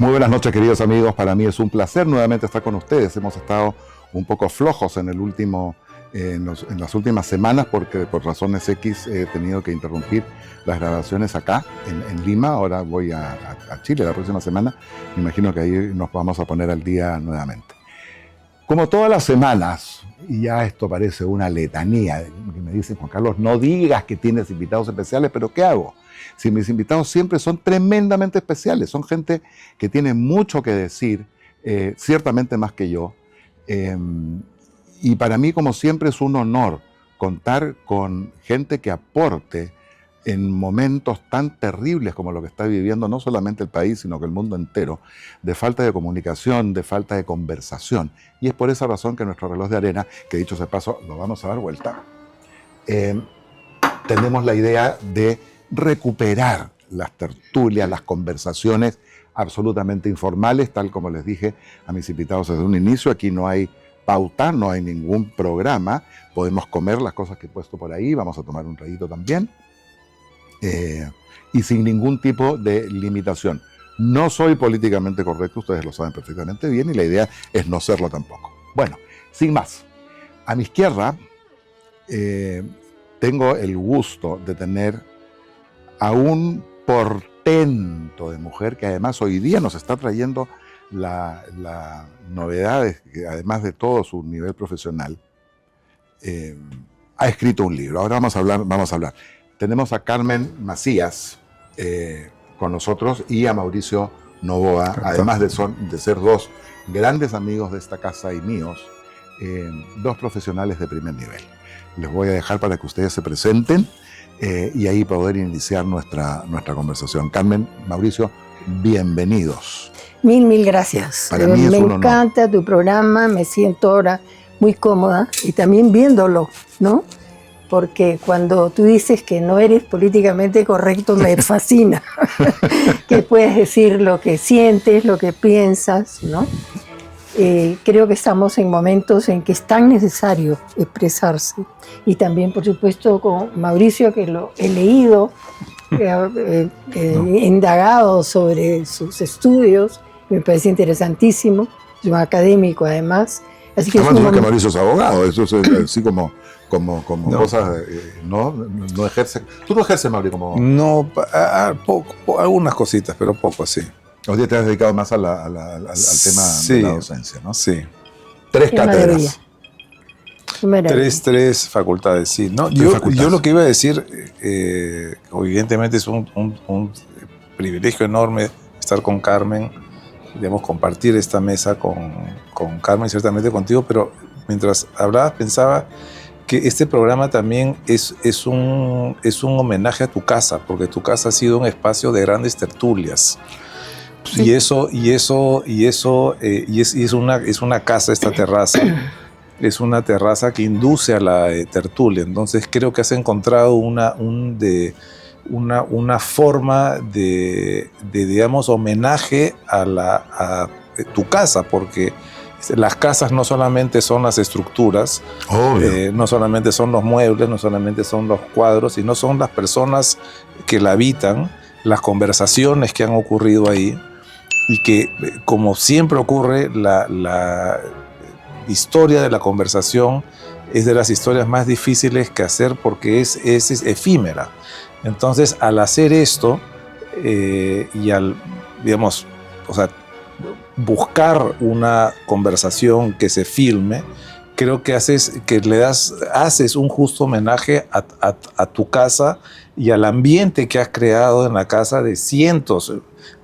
Muy buenas noches, queridos amigos. Para mí es un placer nuevamente estar con ustedes. Hemos estado un poco flojos en las últimas semanas porque por razones X he tenido que interrumpir las grabaciones acá en Lima. Ahora voy a Chile la próxima semana. Me imagino que ahí nos vamos a poner al día nuevamente. Como todas las semanas, y ya esto parece una letanía, que me dicen, Juan Carlos, no digas que tienes invitados especiales, pero ¿qué hago? Si mis invitados siempre son tremendamente especiales, son gente que tiene mucho que decir, ciertamente más que yo, y para mí, como siempre, es un honor contar con gente que aporte en momentos tan terribles como lo que está viviendo no solamente el país, sino que el mundo entero, de falta de comunicación, de falta de conversación. Y es por esa razón que nuestro reloj de arena, que dicho sea de paso, lo vamos a dar vuelta, tenemos la idea de recuperar las tertulias, las conversaciones absolutamente informales, tal como les dije a mis invitados desde un inicio. Aquí no hay pauta, no hay ningún programa, podemos comer las cosas que he puesto por ahí, vamos a tomar un traguito también, y sin ningún tipo de limitación. No soy políticamente correcto, ustedes lo saben perfectamente bien, y la idea es no serlo tampoco. Bueno, sin más, a mi izquierda tengo el gusto de tener a un portento de mujer que además hoy día nos está trayendo la novedad, que además de todo su nivel profesional, ha escrito un libro. Ahora vamos a hablar. Tenemos a Carmen Macías con nosotros y a Mauricio Novoa, además de ser dos grandes amigos de esta casa y míos, dos profesionales de primer nivel. Les voy a dejar para que ustedes se presenten y ahí poder iniciar nuestra conversación. Carmen, Mauricio, bienvenidos. Mil gracias. Para mí es un honor. Me encanta tu programa, me siento ahora muy cómoda y también viéndolo, ¿no? Porque cuando tú dices que no eres políticamente correcto, me fascina. Que puedes decir lo que sientes, lo que piensas, ¿no? Creo que estamos en momentos en que es tan necesario expresarse. Y también, por supuesto, con Mauricio, que lo he leído, indagado sobre sus estudios, me parece interesantísimo, es un académico además. Así que además, que Mauricio es abogado, eso es así como no. Cosas, no ejerce. ¿Tú no ejerces, Mauricio, como...? No, algunas cositas, pero poco, sí. Hoy día te has dedicado más al tema de la docencia, ¿no? Sí. 3 cátedras. Tres facultades, sí. ¿No? Yo lo que iba a decir, evidentemente es un privilegio enorme estar con Carmen, digamos, compartir esta mesa con Carmen, ciertamente contigo, pero mientras hablabas pensaba que este programa también es un homenaje a tu casa, porque tu casa ha sido un espacio de grandes tertulias. Sí. Y es una casa, esta terraza, es una terraza que induce a la tertulia. Entonces creo que has encontrado una forma de digamos, homenaje a tu casa, porque las casas no solamente son las estructuras, no solamente son los muebles, no solamente son los cuadros, sino son las personas que la habitan, las conversaciones que han ocurrido ahí, y que, como siempre ocurre, la historia de la conversación es de las historias más difíciles que hacer porque es efímera. Entonces, al hacer esto y al, digamos, o sea, buscar una conversación que se filme, creo que haces un justo homenaje a tu casa y al ambiente que has creado en la casa de cientos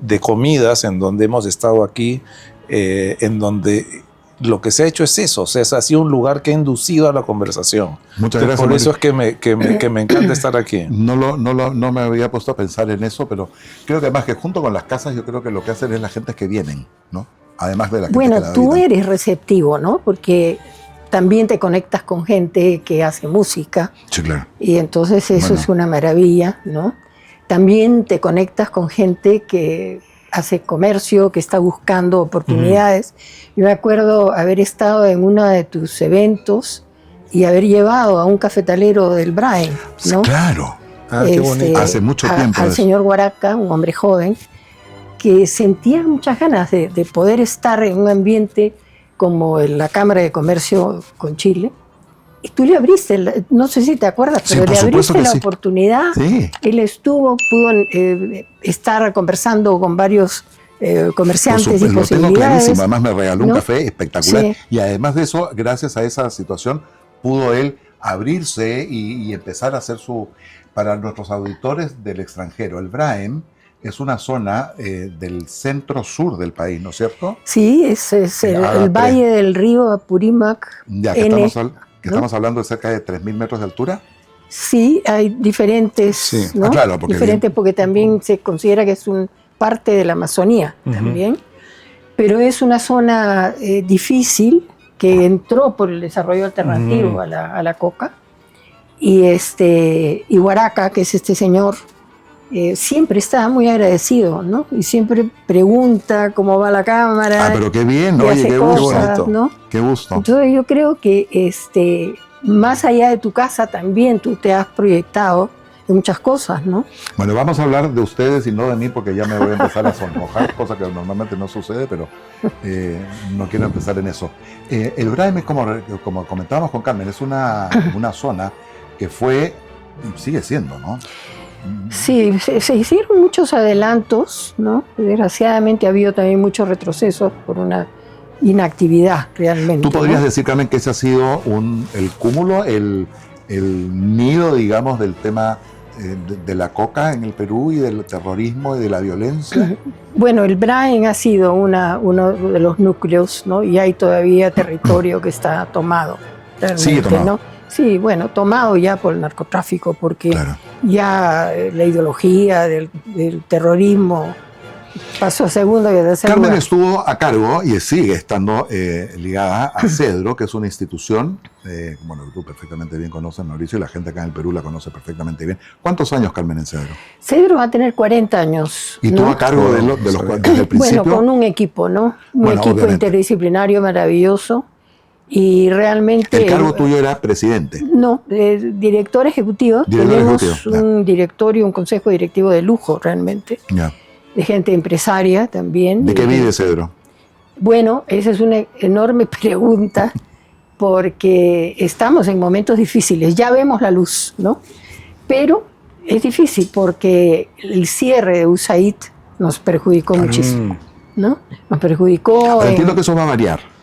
de comidas en donde hemos estado aquí, en donde lo que se ha hecho es eso, o sea, ha sido un lugar que ha inducido a la conversación. Muchas gracias. Por eso es que me encanta estar aquí. No me había puesto a pensar en eso, pero creo que además que junto con las casas, yo creo que lo que hacen es la gente que vienen, ¿no? Además de la gente que la tú habitan. Eres receptivo, ¿no? Porque también te conectas con gente que hace música. Sí, claro. Y entonces eso es una maravilla, ¿no? También te conectas con gente que hace comercio, que está buscando oportunidades. Yo me acuerdo haber estado en uno de tus eventos y haber llevado a un cafetalero del Brain, ¿no? Claro. Qué bonito. Hace mucho tiempo. Al señor Guaraca, un hombre joven, que sentía muchas ganas de poder estar en un ambiente como la Cámara de Comercio con Chile. Y tú le abriste, no sé si te acuerdas, pero le abriste la oportunidad. Sí. Él pudo estar conversando con varios comerciantes y posibilidades. Lo tengo clarísimo, además me regaló un café espectacular. Sí. Y además de eso, gracias a esa situación, pudo él abrirse y empezar a hacer para nuestros auditores del extranjero. El Braem es una zona del centro-sur del país, ¿no es cierto? Sí, es el valle del río Apurímac. Ya, que estamos hablando de cerca de 3.000 metros de altura. Sí, hay diferentes, sí. ¿no? Claro, porque también se considera que es parte de la Amazonía también, pero es una zona difícil que entró por el desarrollo alternativo a la coca, y Huaraca, que es este señor, siempre está muy agradecido, ¿no? Y siempre pregunta cómo va la cámara. Ah, pero qué bien, oye, qué gusto, ¿no? Qué gusto. Entonces yo creo que más allá de tu casa también tú te has proyectado en muchas cosas, ¿no? Bueno, vamos a hablar de ustedes y no de mí porque ya me voy a empezar a sonrojar, cosa que normalmente no sucede, pero no quiero empezar en eso. El Braem es como comentábamos con Carmen, es una zona que fue y sigue siendo, ¿no? Sí, se hicieron muchos adelantos, ¿no? Desgraciadamente ha habido también muchos retrocesos por una inactividad realmente. ¿Tú podrías decir, Carmen, que ese ha sido el cúmulo, el nido, digamos, del tema de la coca en el Perú y del terrorismo y de la violencia? Bueno, el Braem ha sido uno de los núcleos, ¿no? Y hay todavía territorio que está tomado. Sí, tomado. ¿no? Sí, bueno, tomado ya por el narcotráfico, porque claro, ya la ideología del terrorismo pasó a segundo y a tercer Carmen lugar. estuvo a cargo y sigue estando ligada a CEDRO, que es una institución, bueno, que tú perfectamente bien conoces, Mauricio, y la gente acá en el Perú la conoce perfectamente bien. ¿Cuántos años, Carmen, en CEDRO? CEDRO va a tener 40 años. ¿Y ¿no? tú a cargo desde el principio? Bueno, con un equipo, ¿no? Un equipo obviamente interdisciplinario maravilloso. Y realmente... ¿El cargo tuyo era presidente? No, director ejecutivo. Tenemos un directorio, un consejo directivo de lujo realmente. Ya. De gente empresaria también. ¿De qué vive CEDRO? Bueno, esa es una enorme pregunta porque estamos en momentos difíciles. Ya vemos la luz, ¿no? Pero es difícil porque el cierre de USAID nos perjudicó muchísimo, ¿no? Nos perjudicó... Pero entiendo que eso va a variar.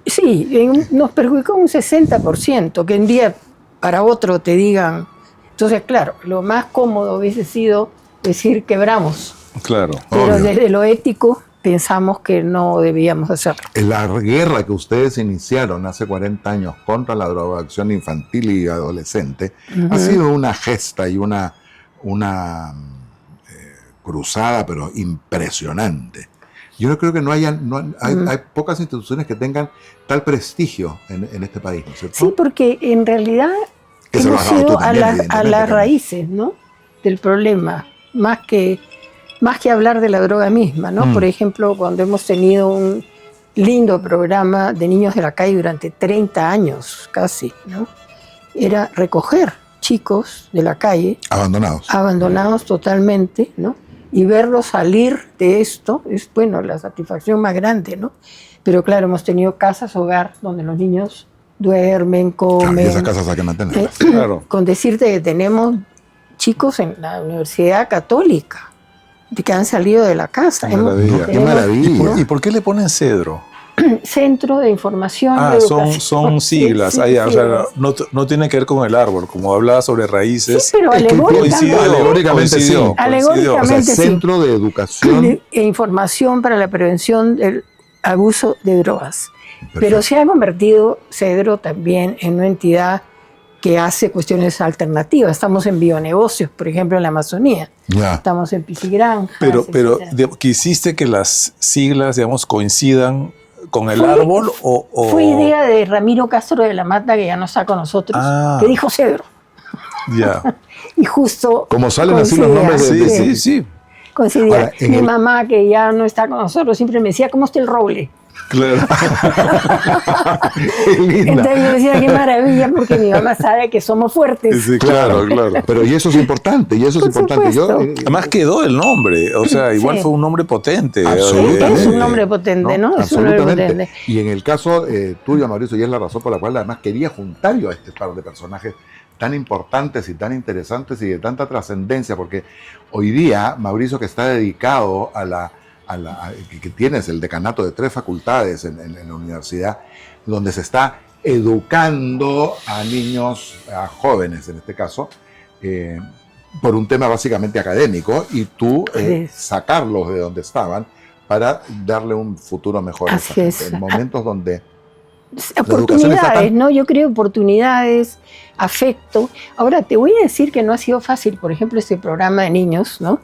Sí, nos perjudicó un 60%, que un día para otro te digan. Entonces, claro, lo más cómodo hubiese sido decir quebramos. Claro. Pero desde lo ético pensamos que no debíamos hacerlo. La guerra que ustedes iniciaron hace 40 años contra la drogadicción infantil y adolescente ha sido una gesta y una cruzada, pero impresionante. Yo creo que hay pocas instituciones que tengan tal prestigio en este país, ¿no es cierto? Sí, porque en realidad hemos ido a las raíces, ¿no? Del problema, más que hablar de la droga misma, ¿no? Por ejemplo, cuando hemos tenido un lindo programa de niños de la calle durante 30 años casi, ¿no? Era recoger chicos de la calle. Abandonados totalmente, ¿no? Y verlos salir de esto es, bueno, la satisfacción más grande, ¿no? Pero claro, hemos tenido casas, hogar, donde los niños duermen, comen. Claro, y esas casas hay que mantenerlas. Claro. Con decirte que tenemos chicos en la Universidad Católica que han salido de la casa. Qué maravilla. Qué maravilla. ¿Y por qué le ponen CEDRO? Centro de Información de Educación. Son siglas. Sí, o sea, no tiene que ver con el árbol, como hablaba sobre raíces. Sí, pero alegóricamente sí. Alegóricamente o sea, Centro de Educación e Información para la Prevención del Abuso de Drogas. Perfecto. Pero se ha convertido CEDRO también en una entidad que hace cuestiones alternativas. Estamos en bionegocios, por ejemplo, en la Amazonía. Ya. Estamos en piscigranjas. Pero ¿quisiste que las siglas, digamos, coincidan con el árbol o...? Fue idea de Ramiro Castro de la Mata, que ya no está con nosotros, que dijo CEDRO. Ya. Y justo... Como salen así los nombres Sí. Coincidía. Ahora, Mi mamá, que ya no está con nosotros, siempre me decía, ¿cómo está el roble? Claro. Qué linda. Entonces yo decía, qué maravilla, porque mi mamá sabe que somos fuertes. Sí, claro. Pero y eso es importante, y eso es Por importante. supuesto. Además quedó el nombre, o sea, igual Sí. fue un nombre potente. Absolutamente. Es un nombre potente, ¿no? Es un nombre Absolutamente. potente. Y en el caso tuyo, Mauricio, y es la razón por la cual además quería juntar yo a este par de personajes tan importantes y tan interesantes y de tanta trascendencia, porque hoy día Mauricio, que está dedicado que tienes el decanato de 3 facultades en la universidad, donde se está educando a niños, a jóvenes en este caso, por un tema básicamente académico, y tú sacarlos de donde estaban para darle un futuro mejor a esa gente, en momentos donde oportunidades, ¿no? Yo creo oportunidades, afecto. Ahora, te voy a decir que no ha sido fácil, por ejemplo, este programa de niños, ¿no?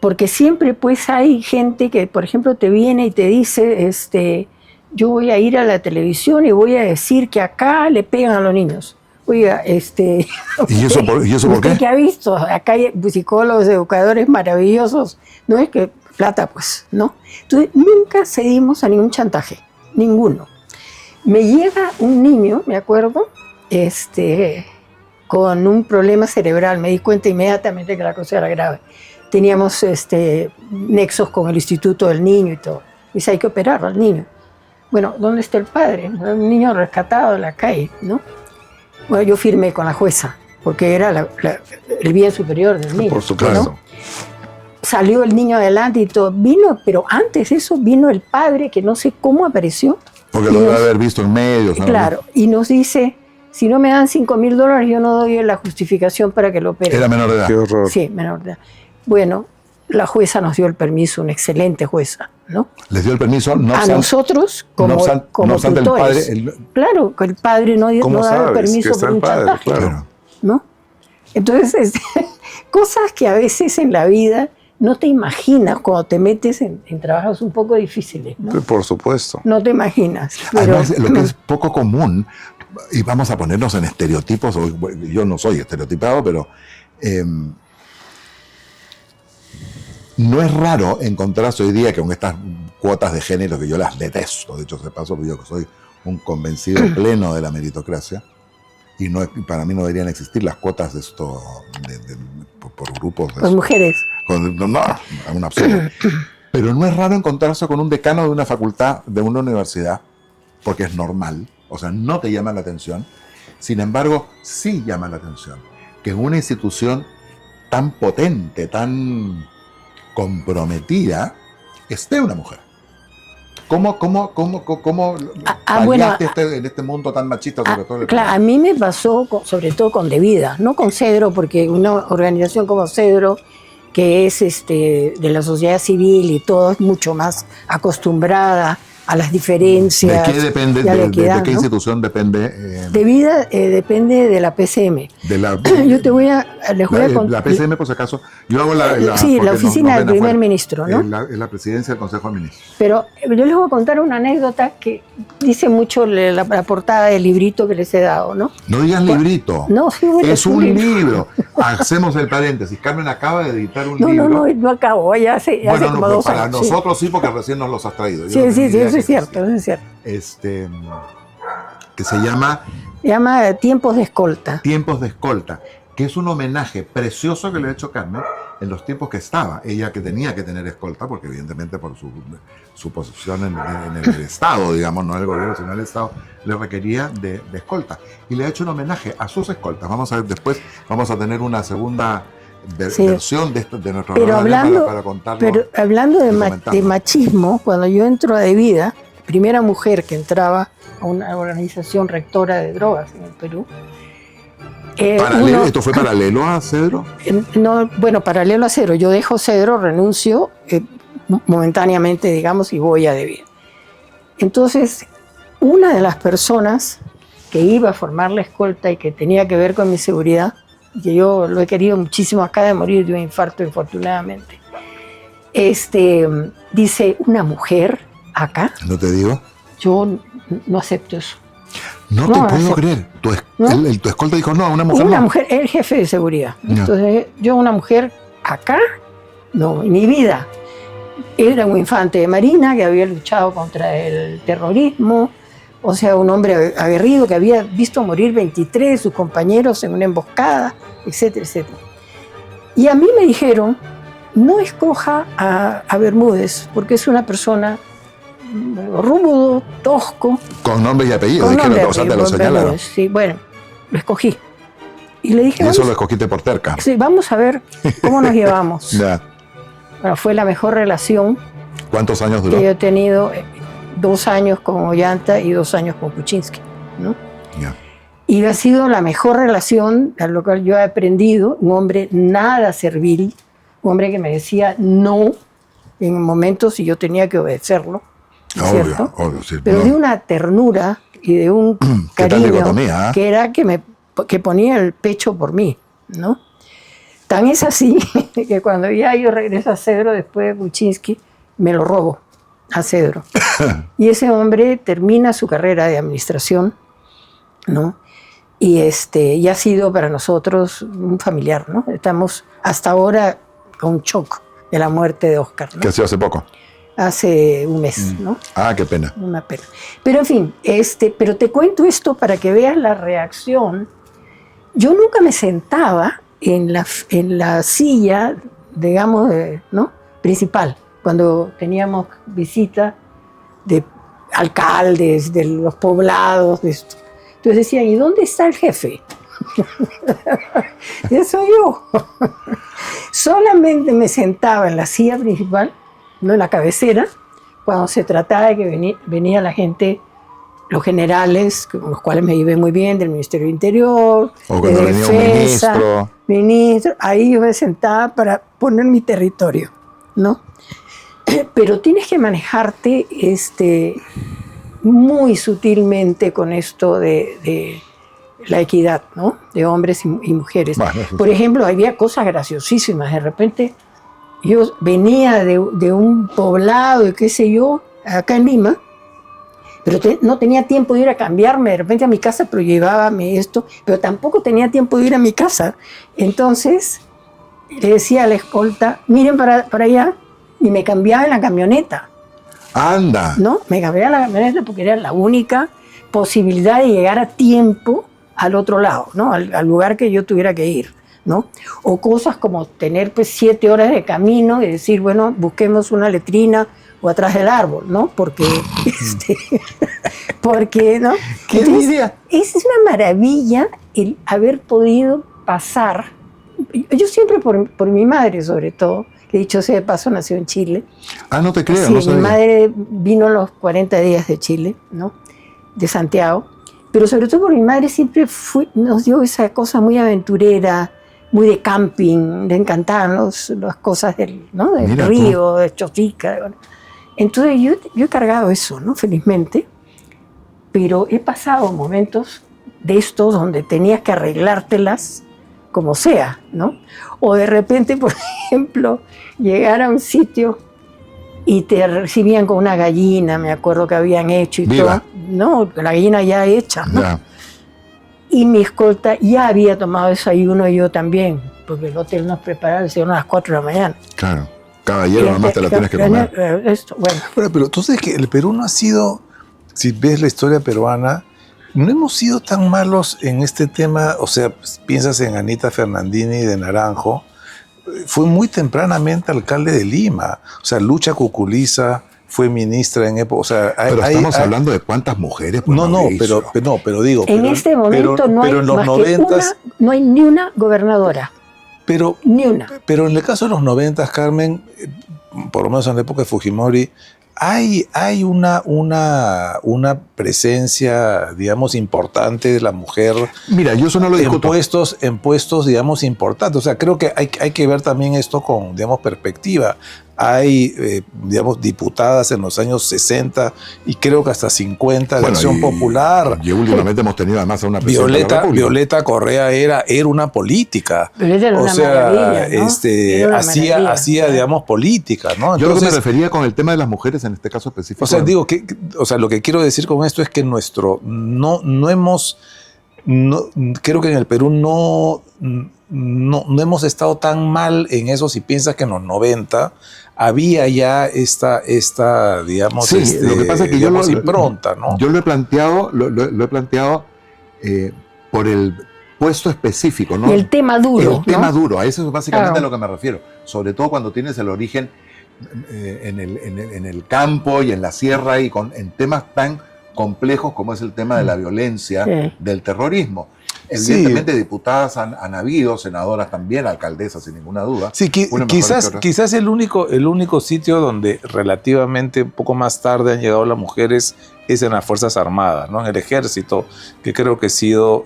Porque siempre pues hay gente que, por ejemplo, te viene y te dice, yo voy a ir a la televisión y voy a decir que acá le pegan a los niños. Oiga, ¿Y eso por ¿usted qué? qué ha visto? Acá hay psicólogos, educadores maravillosos. No es que plata, pues, ¿no? Entonces, nunca cedimos a ningún chantaje, ninguno. Me llega un niño, me acuerdo, con un problema cerebral. Me di cuenta inmediatamente que la cosa era grave. Teníamos nexos con el Instituto del Niño y todo. Dice, hay que operar al niño. Bueno, ¿dónde está el padre? Un niño rescatado de la calle, ¿no? Bueno, yo firmé con la jueza, porque era el bien superior del niño. Por supuesto. ¿no? Salió el niño adelante y todo. Vino, pero antes de eso vino el padre, que no sé cómo apareció. Porque lo debe haber visto en medios, ¿no? Claro, y nos dice, si no me dan $5,000, yo no doy la justificación para que lo opere. Era menor de edad. Qué horror. Sí, menor de edad. Bueno, la jueza nos dio el permiso, una excelente jueza, ¿no? Les dio el permiso, no a obstante, nosotros, como, no obstante, como no obstante tutores. Claro, que el padre no daba el permiso por un chantaje, Claro. ¿no? Entonces, cosas que a veces en la vida no te imaginas cuando te metes en trabajos un poco difíciles, ¿no? Por supuesto. No te imaginas. Pero, además, lo que es poco común, y vamos a ponernos en estereotipos, yo no soy estereotipado, pero no es raro encontrarse hoy día que con estas cuotas de género, que yo las detesto, de hecho se paso, porque yo soy un convencido pleno de la meritocracia, y para mí no deberían existir las cuotas de esto por grupos. Por mujeres. No, un absurdo. Pero no es raro encontrarse con un decano de una facultad, de una universidad, porque es normal, o sea, no te llama la atención. Sin embargo, sí llama la atención que en una institución tan potente, tan comprometida, esté una mujer. ¿Cómo paliaste en este mundo tan machista, sobre todo? Claro, a mí me pasó sobre todo con Devida, no con Cedro, porque una organización como Cedro, que es de la sociedad civil y todo, es mucho más acostumbrada a las diferencias. ¿De qué depende? ¿De qué institución depende? Devida depende de la PCM. Yo les voy a contar. La PCM, por si acaso, yo hago la oficina del primer ministro, ¿no? Es la presidencia del Consejo de Ministros. Pero yo les voy a contar una anécdota que dice mucho la portada del librito que les he dado, ¿no? No digas librito. No, sí, es un libro. Hacemos el paréntesis. Carmen acaba de editar un libro. No acabo. Ya hace como 2 para años. nosotros sí, porque recién nos los has traído. Sí, eso es cierto. Que se llama... Se llama Tiempos de Escolta. Tiempos de Escolta, que es un homenaje precioso que le ha hecho Carmen en los tiempos que estaba. Ella que tenía que tener escolta, porque evidentemente por su posición en el Estado, digamos, no el gobierno, sino el Estado, le requería de escolta. Y le ha hecho un homenaje a sus escoltas. Vamos a ver después, vamos a tener una segunda versión de nuestro programa para contarlo. Pero hablando de machismo, cuando yo entro a Devida, primera mujer que entraba a una organización rectora de drogas en el Perú. ¿Esto fue paralelo a Cedro? No, bueno, paralelo a Cedro. Yo dejo Cedro, renuncio momentáneamente, digamos, y voy a Devida. Entonces, una de las personas que iba a formar la escolta y que tenía que ver con mi seguridad, que yo lo he querido muchísimo, acaba de morir de un infarto, infortunadamente, dice, ¿una mujer acá? ¿No te digo? Yo no acepto eso. No te puedo creer. Tu escolta dijo, no, una mujer. Una mujer, el jefe de seguridad. No. Entonces, yo, una mujer acá, no, en mi vida. Era un infante de marina que había luchado contra el terrorismo, o sea, un hombre aguerrido que había visto morir 23 de sus compañeros en una emboscada, etcétera, etcétera. Y a mí me dijeron, no escoja a Bermúdez, porque es una persona rúmudo, tosco. Con nombre y apellido, Con dijeron, nombre y o sea, te lo apellido, señalaron. Bermúdez, sí, bueno, lo escogí. Y le dije, Y eso lo escogiste por terca. sí, vamos a ver cómo nos llevamos. Ya. Bueno, fue la mejor relación ¿Cuántos años duró? que yo he tenido, 2 años con Ollanta y 2 años con Kuczynski, ¿no? Ya. Y ha sido la mejor relación, a lo cual yo he aprendido, un hombre nada servil, un hombre que me decía no en momentos y yo tenía que obedecerlo, ¿no es cierto? Obvio, sí. Pero de una ternura y de un ¿Qué tal cariño dicotomía, que era que ponía el pecho por mí, ¿no? Tan es así que cuando ya yo regreso a Cedro después de Kuczynski, me lo robo a Cedro. Y ese hombre termina su carrera de administración, ¿no? Y ha sido para nosotros un familiar, ¿no? Estamos hasta ahora con shock de la muerte de Oscar, ¿no? Que ha sido hace poco. Hace un mes, ¿no? Ah, qué pena. Una pena. Pero en fin, pero te cuento esto para que veas la reacción. Yo nunca me sentaba en la silla, digamos, ¿no? Principal, cuando teníamos visita de alcaldes, de los poblados, de esto. Entonces decían, ¿y dónde está el jefe? Eso soy yo. Solamente me sentaba en la silla principal, no en la cabecera, cuando se trataba de que venía la gente, los generales, con los cuales me llevé muy bien, del Ministerio del Interior, O de cuando venía un ministro, ahí yo me sentaba para poner mi territorio, ¿no? Pero tienes que manejarte muy sutilmente con esto de la equidad, ¿no? De hombres y mujeres. Bueno, Por ejemplo, había cosas graciosísimas. De repente, yo venía de un poblado, qué sé yo, acá en Lima, pero no tenía tiempo de ir a cambiarme de repente a mi casa, pero llevábame esto, pero tampoco tenía tiempo de ir a mi casa. Entonces, le decía a la escolta, miren para allá, y me cambiaba en la camioneta. ¡Anda! ¿No? Me cambiaba en la camioneta porque era la única posibilidad de llegar a tiempo al otro lado, ¿no? Al lugar que yo tuviera que ir, ¿no? O cosas como tener pues 7 horas de camino y decir, bueno, busquemos una letrina o atrás del árbol, ¿no? Porque, porque, ¿no? ¡Qué envidia! Es una maravilla el haber podido pasar. Yo siempre por mi madre, sobre todo, que dicho sea de paso, nació en Chile. Ah, no te creo, Sí, no sabía. mi madre vino a los 40 días de Chile, ¿no? De Santiago. Pero sobre todo por mi madre siempre nos dio esa cosa muy aventurera, muy de camping, le encantaban las cosas del Mira río, de Chosica. Bueno. Entonces yo he cargado eso, ¿no? Felizmente. Pero he pasado momentos de estos donde tenías que arreglártelas como sea, ¿no? O de repente, por ejemplo, llegar a un sitio y te recibían con una gallina, me acuerdo que habían hecho y Viva. todo. No, la gallina ya hecha, ¿no? Ya. Y mi escolta ya había tomado desayuno y yo también, porque el hotel nos preparaba el desayuno a las 4 de la mañana. Claro. Caballero, nomás te la tienes que comer. Bueno, Pero tú sabes que el Perú no ha sido, si ves la historia peruana, no hemos sido tan malos en este tema. O sea, piensas en Anita Fernandini de Naranjo, fue muy tempranamente alcalde de Lima. O sea, Lucha Cuculiza fue ministra en época. O sea, Pero estamos hablando de cuántas mujeres. Pues, pero digo. En este momento no hay pero en los más 90s, no hay ni una gobernadora. Ni una. Pero en el caso de los 90, Carmen, por lo menos en la época de Fujimori, hay una presencia, digamos, importante de la mujer. Mira, yo eso no lo discuto. En puestos, digamos, importantes. O sea, creo que hay que ver también esto con, digamos, perspectiva. Hay, digamos, diputadas en los años 60 y creo que hasta 50 de Acción Popular. Y últimamente hemos tenido además a una presidenta de la República. Violeta Correa era una política. Violeta era una maravilla, ¿no? Era una maravilla, hacía, digamos, política, ¿no? Entonces, yo lo que me refería con el tema de las mujeres en este caso específico. O sea, digo que, lo que quiero decir con esto es que no hemos creo que en el Perú no hemos estado tan mal en eso. Si piensas que en los 90 había ya esta digamos, sí, lo que pasa es que digamos, impronta, ¿no? Yo lo he planteado, por el puesto específico, ¿no? El tema duro. El tema duro, a eso es básicamente Claro. a lo que me refiero. Sobre todo cuando tienes el origen en el campo y en la sierra y en temas tan complejos como es el tema de la violencia, Sí. del terrorismo. Sí. Evidentemente diputadas han habido, senadoras también, alcaldesas sin ninguna duda. Sí, Una mejor que otra. quizás el único sitio donde relativamente un poco más tarde han llegado las mujeres es en las Fuerzas Armadas, ¿no? En el Ejército, que creo que ha sido...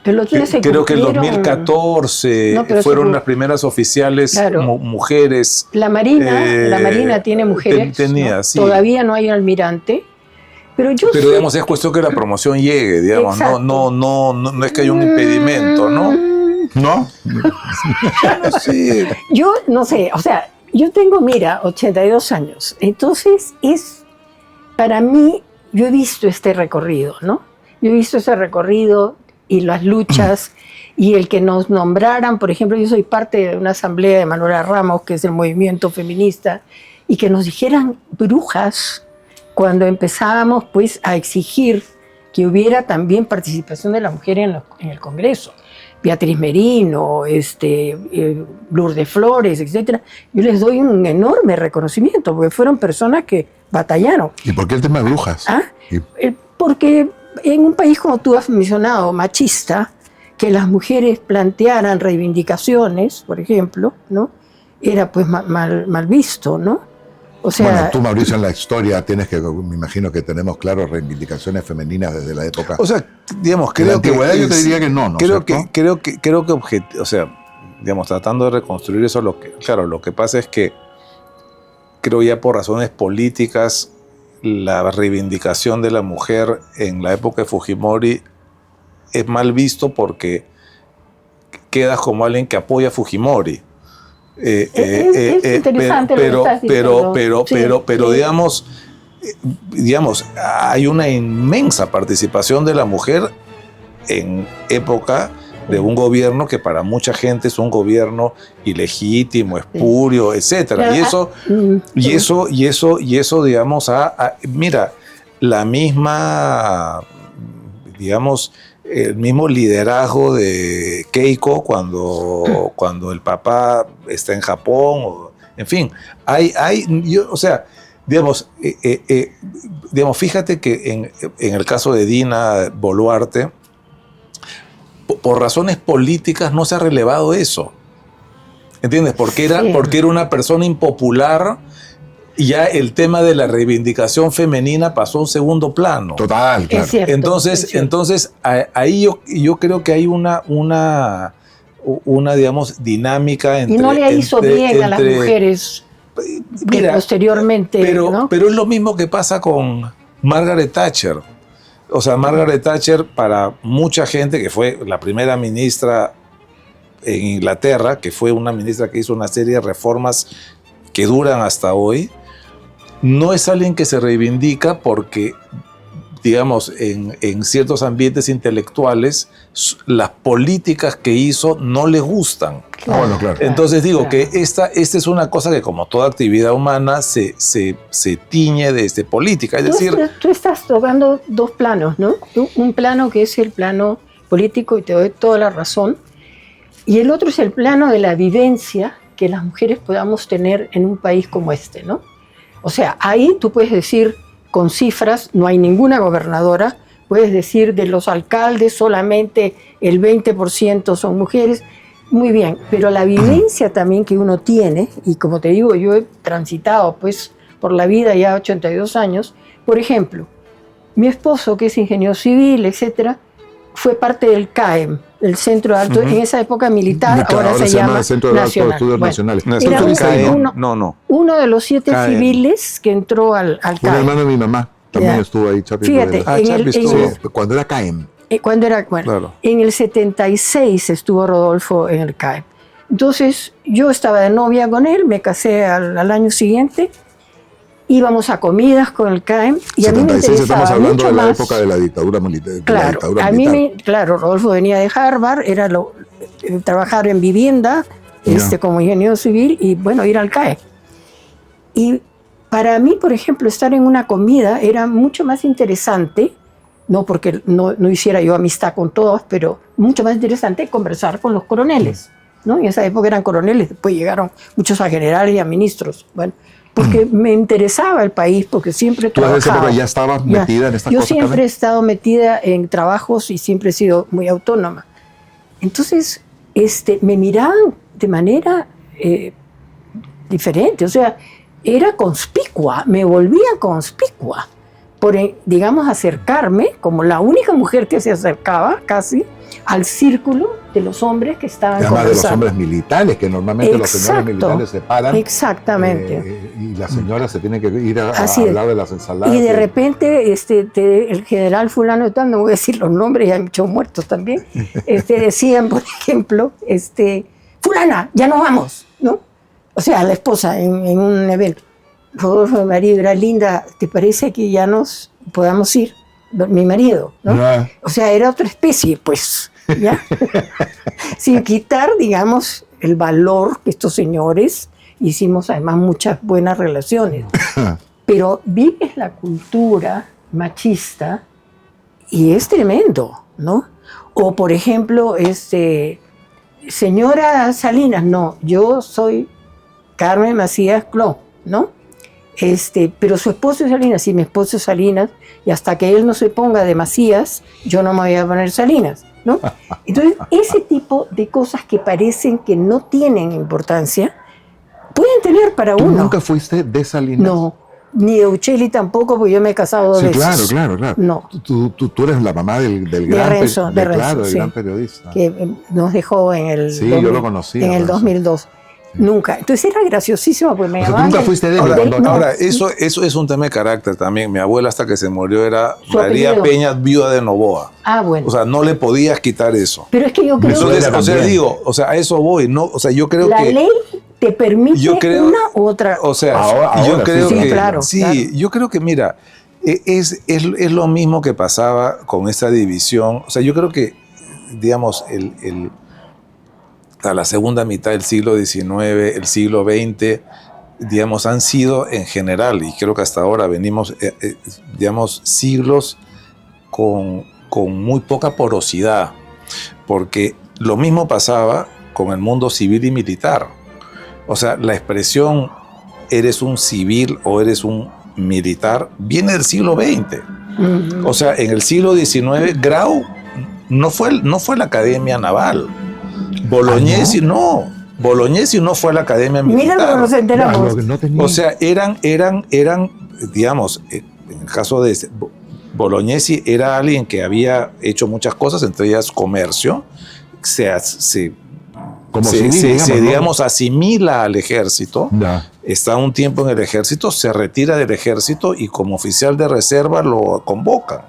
Pero los otros se creo que el cumplieron. 2014 No, pero fueron eso- las primeras oficiales Claro. mujeres. La Marina tiene mujeres. tenía, ¿no? sí. Todavía no hay un almirante. Pero yo Pero sé- digamos, es cuestión que la promoción llegue, digamos, Exacto. no es que haya un impedimento, ¿no? ¿No? Sí. Yo no sé, o sea, yo tengo, mira, 82 años. Entonces para mí, yo he visto este recorrido, ¿no? Yo he visto ese recorrido y las luchas y el que nos nombraran, por ejemplo, yo soy parte de una asamblea de Manuela Ramos, que es el movimiento feminista, y que nos dijeran brujas cuando empezábamos pues a exigir que hubiera también participación de la mujer en el Congreso. Beatriz Merino, Lourdes Flores, etcétera. Yo les doy un enorme reconocimiento porque fueron personas que batallaron. ¿Y por qué el tema de brujas? ¿Ah? Y- Porque en un país, como tú has mencionado, machista, que las mujeres plantearan reivindicaciones, por ejemplo, ¿no? Era pues mal visto, ¿no? O sea, Bueno, tú, Mauricio, en la historia tienes que, me imagino que tenemos claro reivindicaciones femeninas desde la época. O sea, digamos, En la creo que... antigüedad yo te diría que no, ¿no? Creo ¿Cierto? que o sea, digamos, tratando de reconstruir eso, lo que pasa es que creo ya por razones políticas la reivindicación de la mujer en la época de Fujimori es mal visto porque quedas como alguien que apoya a Fujimori. Es interesante lo que estás diciendo. Pero Sí. digamos, hay una inmensa participación de la mujer en época de un gobierno que para mucha gente es un gobierno ilegítimo, espurio, etcétera. Y eso, digamos, mira, la misma, digamos, el mismo liderazgo de Keiko cuando el papá está en Japón, en fin, o sea, digamos, fíjate que en el caso de Dina Boluarte, por razones políticas no se ha relevado eso. ¿Entiendes? Porque era una persona impopular y ya el tema de la reivindicación femenina pasó a un segundo plano. Total, claro. Es cierto, Entonces, es cierto. ahí yo creo que hay una digamos, dinámica entre... Y no le hizo bien a las mujeres Mira, posteriormente, ¿no? pero es lo mismo que pasa con Margaret Thatcher. O sea, Margaret Thatcher, para mucha gente, que fue la primera ministra en Inglaterra, que fue una ministra que hizo una serie de reformas que duran hasta hoy, no es alguien que se reivindica porque, digamos, en ciertos ambientes intelectuales, las políticas que hizo no les gustan. Claro. Bueno, claro. Entonces digo Claro. que esta es una cosa que, como toda actividad humana, se tiñe de política. Es decir, Tú estás tocando dos planos, ¿no? Un plano que es el plano político, y te doy toda la razón, y el otro es el plano de la vivencia que las mujeres podamos tener en un país como este, ¿no? O sea, ahí tú puedes decir con cifras, no hay ninguna gobernadora, puedes decir de los alcaldes solamente el 20% son mujeres, muy bien, pero la vivencia también que uno tiene, y como te digo, yo he transitado pues por la vida ya 82 años, por ejemplo, mi esposo, que es ingeniero civil, etcétera, fue parte del CAEM, el Centro de Alto, en esa época militar, ahora se llama Centro de Altos Nacional. Estudios Bueno, Nacionales. no, Era ¿Tú estuviste ahí, no? uno- uno de los 7 CAEM. civiles que entró al Un CAEM. hermano de mi mamá también Ya. estuvo ahí, Chapi. Fíjate, Rodríguez. Chapi en estuvo. el- Sí, cuando era CAEM. cuando era, bueno, Claro. en el 76 estuvo Rodolfo en el CAEM. Entonces yo estaba de novia con él, me casé al año siguiente íbamos a comidas con el CAEM y a mí me 76 interesaba estamos hablando mucho de la más. época de la dictadura militar. Claro, a mí claro, Rodolfo venía de Harvard, era trabajar en vivienda, como ingeniero civil y bueno, ir al CAE. Y para mí, por ejemplo, estar en una comida era mucho más interesante, no porque no hiciera yo amistad con todos, pero mucho más interesante conversar con los coroneles, ¿no? En esa época eran coroneles, después llegaron muchos a generales y a ministros, bueno, porque me interesaba el país, porque siempre trabajaba. ¿Tú en esa época ya estabas metida en estas Yo cosas? siempre Carmen? he estado metida en trabajos y siempre he sido muy autónoma. Entonces, me miraban de manera diferente, o sea, era conspicua, me volvía conspicua por, digamos, acercarme, como la única mujer que se acercaba casi al círculo de los hombres que estaban Además conversando. de los hombres militares, que normalmente los señores militares se paran. Exactamente. Y las señoras se tienen que ir a Así hablar de las ensaladas. Y de repente el general fulano de tal, no voy a decir los nombres, ya hay muchos muertos también, decían, por ejemplo, fulana, ya nos vamos, ¿no? O sea, la esposa en un evento. Rodolfo, mi marido, era linda, ¿te parece que ya nos podamos ir? Mi marido, ¿no? No. O sea, era otra especie, pues, ¿ya? Sin quitar, digamos, el valor que estos señores hicimos, además, muchas buenas relaciones. Pero vives la cultura machista y es tremendo, ¿no? O, por ejemplo, señora Salinas, no, yo soy Carmen Macías Cló, ¿no? Pero su esposo es Salinas, sí, mi esposo es Salinas, y hasta que él no se ponga de Macías, yo no me voy a poner Salinas, ¿no? Entonces, ese tipo de cosas que parecen que no tienen importancia, pueden tener para ¿Tú uno. nunca fuiste de Salinas? No, ni de Uccelli tampoco, porque yo me he casado dos veces. Claro. No. Tú eres la mamá del gran Renzo, claro, sí, gran periodista. Que nos dejó en el, Sí, yo lo conocí, en el Renzo. 2002. Nunca. Entonces era graciosísimo, pues me O sea, tú llamaban. nunca fuiste de Ahora, eso es un tema de carácter también. Mi abuela, hasta que se murió, era Su María apellido. Peña, viuda de Novoa. Ah, bueno. O sea, no le podías quitar eso. Pero es que yo creo Entonces, que o sea, digo, o sea, a eso voy, ¿no? O sea, yo creo la que... ley te permite yo creo- una u otra. O sea, Ahora yo sí, creo sí, que... claro, sí, claro. yo creo que, mira, es lo mismo que pasaba con esta división. O sea, yo creo que, digamos, a la segunda mitad del siglo XIX, el siglo XX, digamos, han sido en general, y creo que hasta ahora venimos, digamos, siglos con muy poca porosidad, porque lo mismo pasaba con el mundo civil y militar. O sea, la expresión eres un civil o eres un militar viene del siglo XX. O sea, en el siglo XIX, Grau no fue la Academia Naval. Bolognesi no. Bolognesi no fue a la Academia Militar. Mira cómo nos enteramos. O sea, eran, digamos, en el caso de Bolognesi era alguien que había hecho muchas cosas, entre ellas comercio, digamos, asimila al ejército, está un tiempo en el ejército, se retira del ejército y como oficial de reserva lo convocan.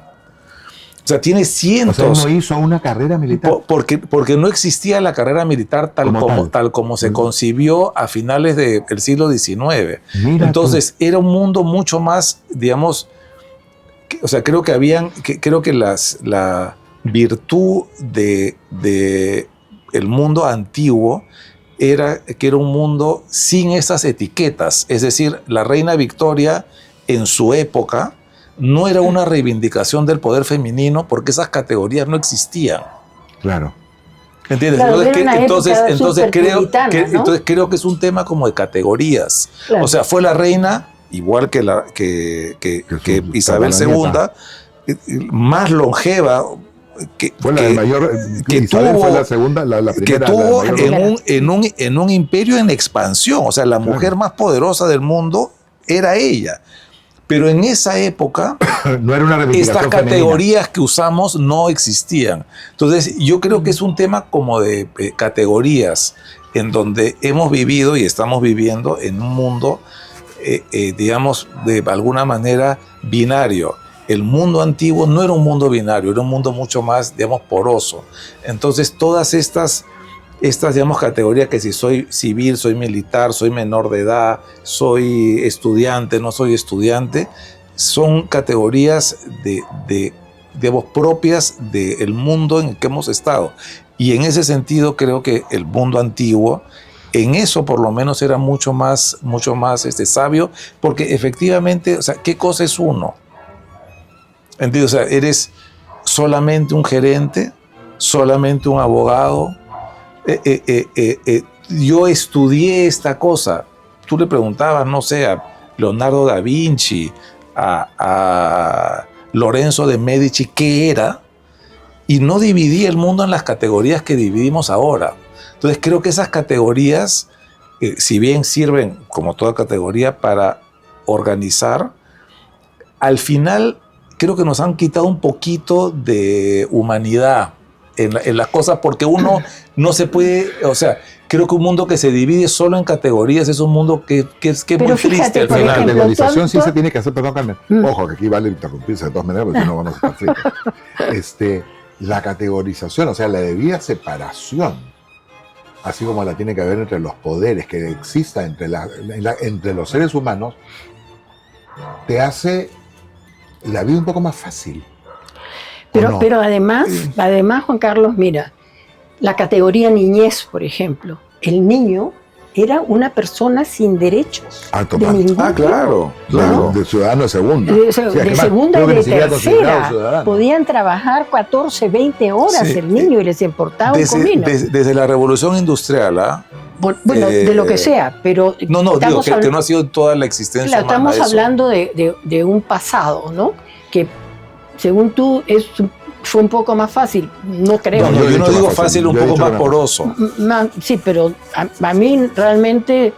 O sea, tiene cientos. O sea, no hizo una carrera militar. Porque no existía la carrera militar tal como se concibió a finales del siglo XIX. Mira entonces, era un mundo mucho más, digamos, o sea, creo que la virtud de el mundo antiguo era que era un mundo sin esas etiquetas. Es decir, la reina Victoria en su época no era una reivindicación del poder femenino porque esas categorías no existían. Claro. ¿Entiendes? Claro, Entonces creo que es un tema como de categorías. Claro. O sea, fue la reina, igual que Isabel II, más longeva, fue la mayor, Isabel fue la segunda, la primera, que tuvo en un imperio en expansión. O sea, la mujer más poderosa del mundo era ella. Pero en esa época, no era una estas categorías que usamos no existían. Entonces, yo creo que es un tema como de categorías en donde hemos vivido y estamos viviendo en un mundo, digamos, de alguna manera binario. El mundo antiguo no era un mundo binario, era un mundo mucho más, digamos, poroso. Entonces, todas estas estas, digamos, categorías que si soy civil, soy militar, soy menor de edad, soy estudiante, no soy estudiante, son categorías digamos, propias del mundo en el que hemos estado. Y en ese sentido creo que el mundo antiguo, en eso por lo menos era mucho más sabio, porque efectivamente, o sea, ¿qué cosa es uno? ¿Entiendes? O sea, eres solamente un gerente, solamente un abogado. Yo estudié esta cosa. Tú le preguntabas, no sé, a Leonardo da Vinci, a Lorenzo de Medici, ¿qué era? Y no dividí el mundo en las categorías que dividimos ahora. Entonces creo que esas categorías, si bien sirven como toda categoría para organizar, al final creo que nos han quitado un poquito de humanidad en las cosas, porque uno no se puede, o sea, creo que un mundo que se divide solo en categorías es un mundo que es muy triste al final. La categorización sí se tiene que hacer, perdón, Carmen, ojo, que aquí vale interrumpirse de todas maneras, porque si no vamos a estar fritos. La categorización, o sea, la debida separación, así como la tiene que haber entre los poderes que exista entre los seres humanos, te hace la vida un poco más fácil. Pero además, Juan Carlos, mira, la categoría niñez, por ejemplo, el niño era una persona sin derechos. Claro. ¿No? De ciudadano de segunda. De segunda y de tercera. Podían trabajar 14, 20 horas el niño y les importaba un comino. Desde la Revolución Industrial, Bueno, de lo que sea, pero... No, digo que no ha sido toda la existencia humana. Estamos hablando de un pasado, ¿no? Que, según tú, fue un poco más fácil. No creo. No, yo no digo fácil, un poco más poroso. Sí, pero a mí realmente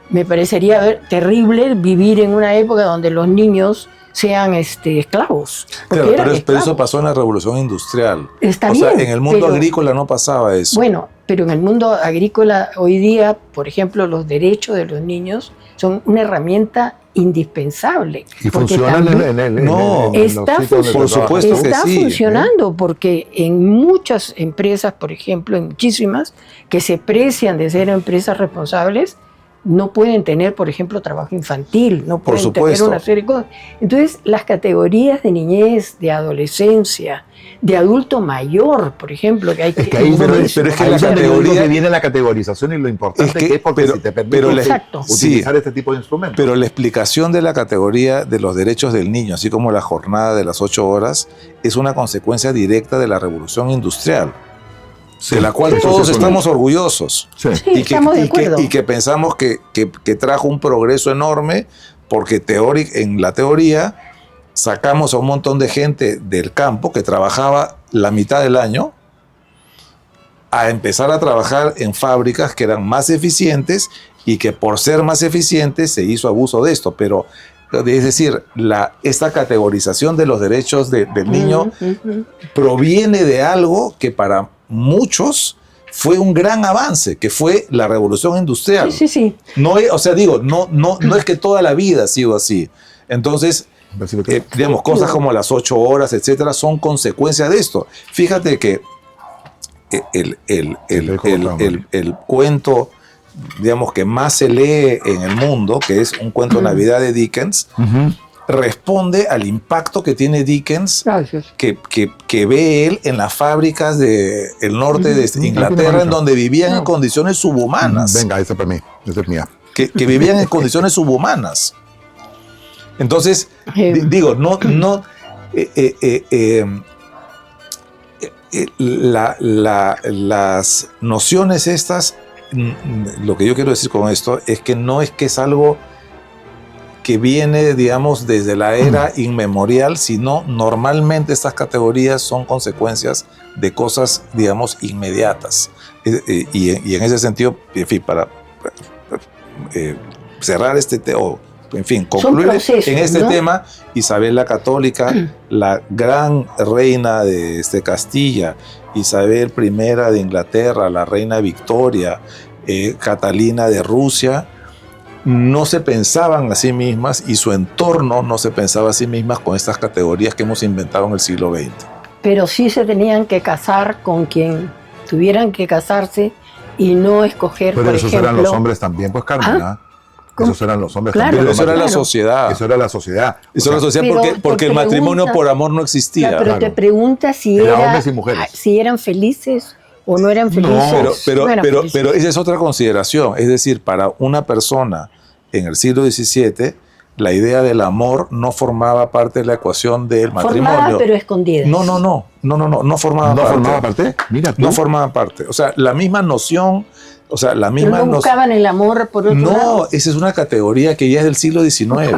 me parecería terrible vivir en una época donde los niños sean esclavos. Claro, pero eso pasó en la Revolución Industrial. Está bien. O sea, en el mundo pero, agrícola no pasaba eso. Bueno, pero en el mundo agrícola hoy día, por ejemplo, los derechos de los niños son una herramienta indispensable. Y funcionan por supuesto que está sí. Funcionando porque en muchas empresas, por ejemplo, en muchísimas, que se precian de ser empresas responsables, no pueden tener, por ejemplo, trabajo infantil, no pueden tener una serie de cosas. Entonces, las categorías de niñez, de adolescencia, de adulto mayor, por ejemplo, que hay que... Pero es que la categoría que viene la categorización y lo importante que es porque si te permite utilizar este tipo de instrumentos. Pero la explicación de la categoría de los derechos del niño, así como la jornada de las 8 horas, es una consecuencia directa de la Revolución Industrial. De la cual todos estamos orgullosos. Sí, estamos de acuerdo. Y que pensamos que trajo un progreso enorme, porque en la teoría sacamos a un montón de gente del campo que trabajaba la mitad del año a empezar a trabajar en fábricas que eran más eficientes y que por ser más eficientes se hizo abuso de esto. Pero, es decir, esta categorización de los derechos del niño proviene de algo que para muchos fue un gran avance, que fue la Revolución Industrial. Sí. No es que toda la vida ha sido así. Entonces, digamos, cosas como las 8 horas, etcétera, son consecuencias de esto. Fíjate que el cuento, digamos, que más se lee en el mundo, que es un cuento de Navidad de Dickens, responde al impacto que tiene Dickens, que ve él en las fábricas del norte de Inglaterra, en donde vivían en condiciones subhumanas. Venga, esa para mí, esa es mía. Que vivían en condiciones subhumanas. Entonces, digo, las nociones estas, lo que yo quiero decir con esto es que no es que es algo que viene, digamos, desde la era inmemorial, sino normalmente estas categorías son consecuencias de cosas, digamos, inmediatas. Y en ese sentido, en fin, para cerrar concluir en este tema, Isabel la Católica, la gran reina de Castilla, Isabel I de Inglaterra, la reina Victoria, Catalina de Rusia, no se pensaban a sí mismas y su entorno no se pensaba a sí mismas con estas categorías que hemos inventado en el siglo XX. Pero sí se tenían que casar con quien tuvieran que casarse y no escoger, Pero por esos ejemplo... eran los hombres también, pues, Carmen, ¿ah? ¿Cómo? Esos eran los hombres Claro, también. Pero eso era la claro. sociedad. Eso era la sociedad. Eso era la sociedad Pero porque te el matrimonio preguntas- por amor no existía. Claro, pero Claro. te preguntas si, Era hombres y mujeres. si eran felices o no eran felices. Pero, No eran felices. pero esa es otra consideración. Es decir, para una persona en el siglo XVII, la idea del amor no formaba parte de la ecuación del matrimonio. Formada, pero escondida. No formaba ¿No parte. formaba parte? Mira tú. No formaba parte. O sea, la misma noción, o sea, la Pero misma no buscaban el amor por otro No, lado. esa es una categoría que ya es del siglo XIX.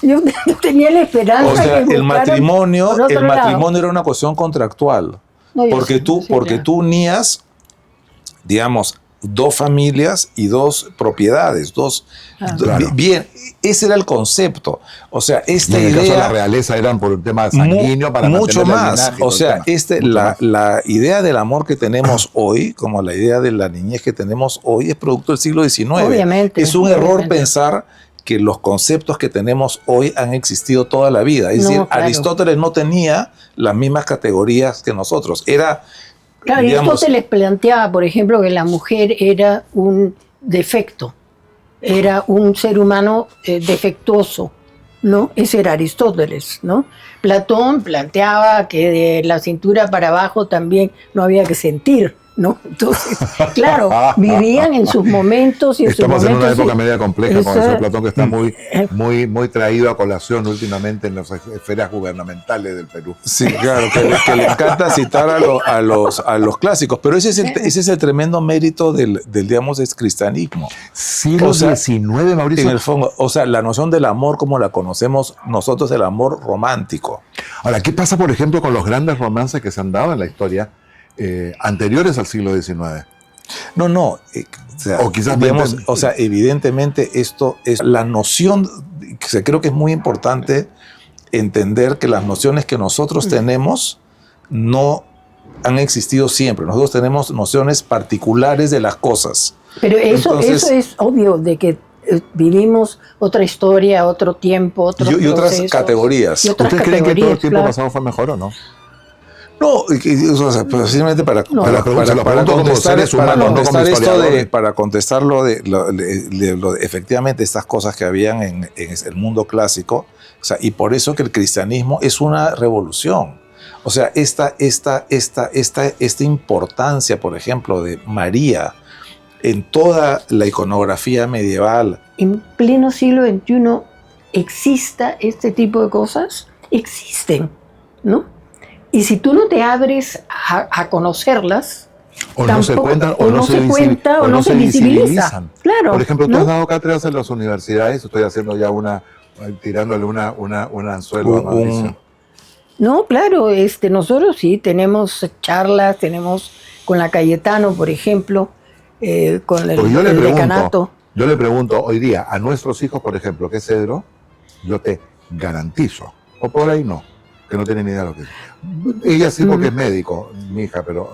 Yo tenía la esperanza O sea, que el buscaran matrimonio, por otro el lado. matrimonio era una cuestión contractual. No, yo Porque sé, tú, sí, porque claro. tú unías, digamos, dos familias y dos propiedades, Claro. bien, ese era el concepto. O sea, Y esta en el caso de la idea realeza eran por un tema sanguíneo para mucho mantener el más. linaje y O todo el sea, tema. Mucho más. la idea del amor que tenemos hoy, como la idea de la niñez que tenemos hoy, es producto del siglo XIX. Obviamente, Es un error obviamente. pensar que los conceptos que tenemos hoy han existido toda la vida. Es No, decir, claro. Aristóteles no tenía las mismas categorías que nosotros. Era, Claro, digamos, Aristóteles planteaba, por ejemplo, que la mujer era un defecto, era un ser humano defectuoso, ¿no? Ese era Aristóteles, ¿no? Platón planteaba que de la cintura para abajo también no había que sentir, ¿no? Entonces, claro, vivían en sus momentos y en Estamos sus en una momentos... época media compleja con Eso- eso de Platón, que está muy traído a colación últimamente en las esferas gubernamentales del Perú. sí, claro, que le encanta citar a los clásicos. Pero ese es el tremendo mérito del digamos, del cristianismo. Siglo O sea, XIX, Mauricio. En el fondo, o sea, la noción del amor como la conocemos nosotros, el amor romántico. Ahora, ¿qué pasa, por ejemplo, con los grandes romances que se han dado en la historia anteriores al siglo XIX? O quizás digamos, 20. o sea, evidentemente esto es la noción, que creo que es muy importante entender que las nociones que nosotros tenemos no han existido siempre. Nosotros tenemos nociones particulares de las cosas. Pero eso es obvio de que vivimos otra historia, otro tiempo, otros Y otras procesos, categorías. y otras ¿Ustedes creen que todo el categorías, tiempo claro. pasado fue mejor o no? No, o sea, precisamente para Se lo pregunto como seres humanos, no como historiadores. para contestar efectivamente estas cosas que habían en el mundo clásico, o sea, y por eso que el cristianismo es una revolución. O sea, esta importancia, por ejemplo, de María en toda la iconografía medieval. En pleno siglo XXI exista este tipo de cosas, existen, ¿no? Y si tú no te abres a conocerlas, O no se tampoco- cuentan, o no se cuenta, o no se visibiliza. Claro, Por ejemplo, tú ¿no? has dado cátedras en las universidades, estoy haciendo ya tirándole un anzuelo a Mauricio. No, claro, nosotros sí tenemos charlas, tenemos con la Cayetano, por ejemplo, con el, Porque el decanato. yo le pregunto hoy día a nuestros hijos, por ejemplo, ¿qué es Cedro? Yo te garantizo, o por ahí no, que no tienen ni idea de lo que es. Ella sí porque es médico, mi hija, pero...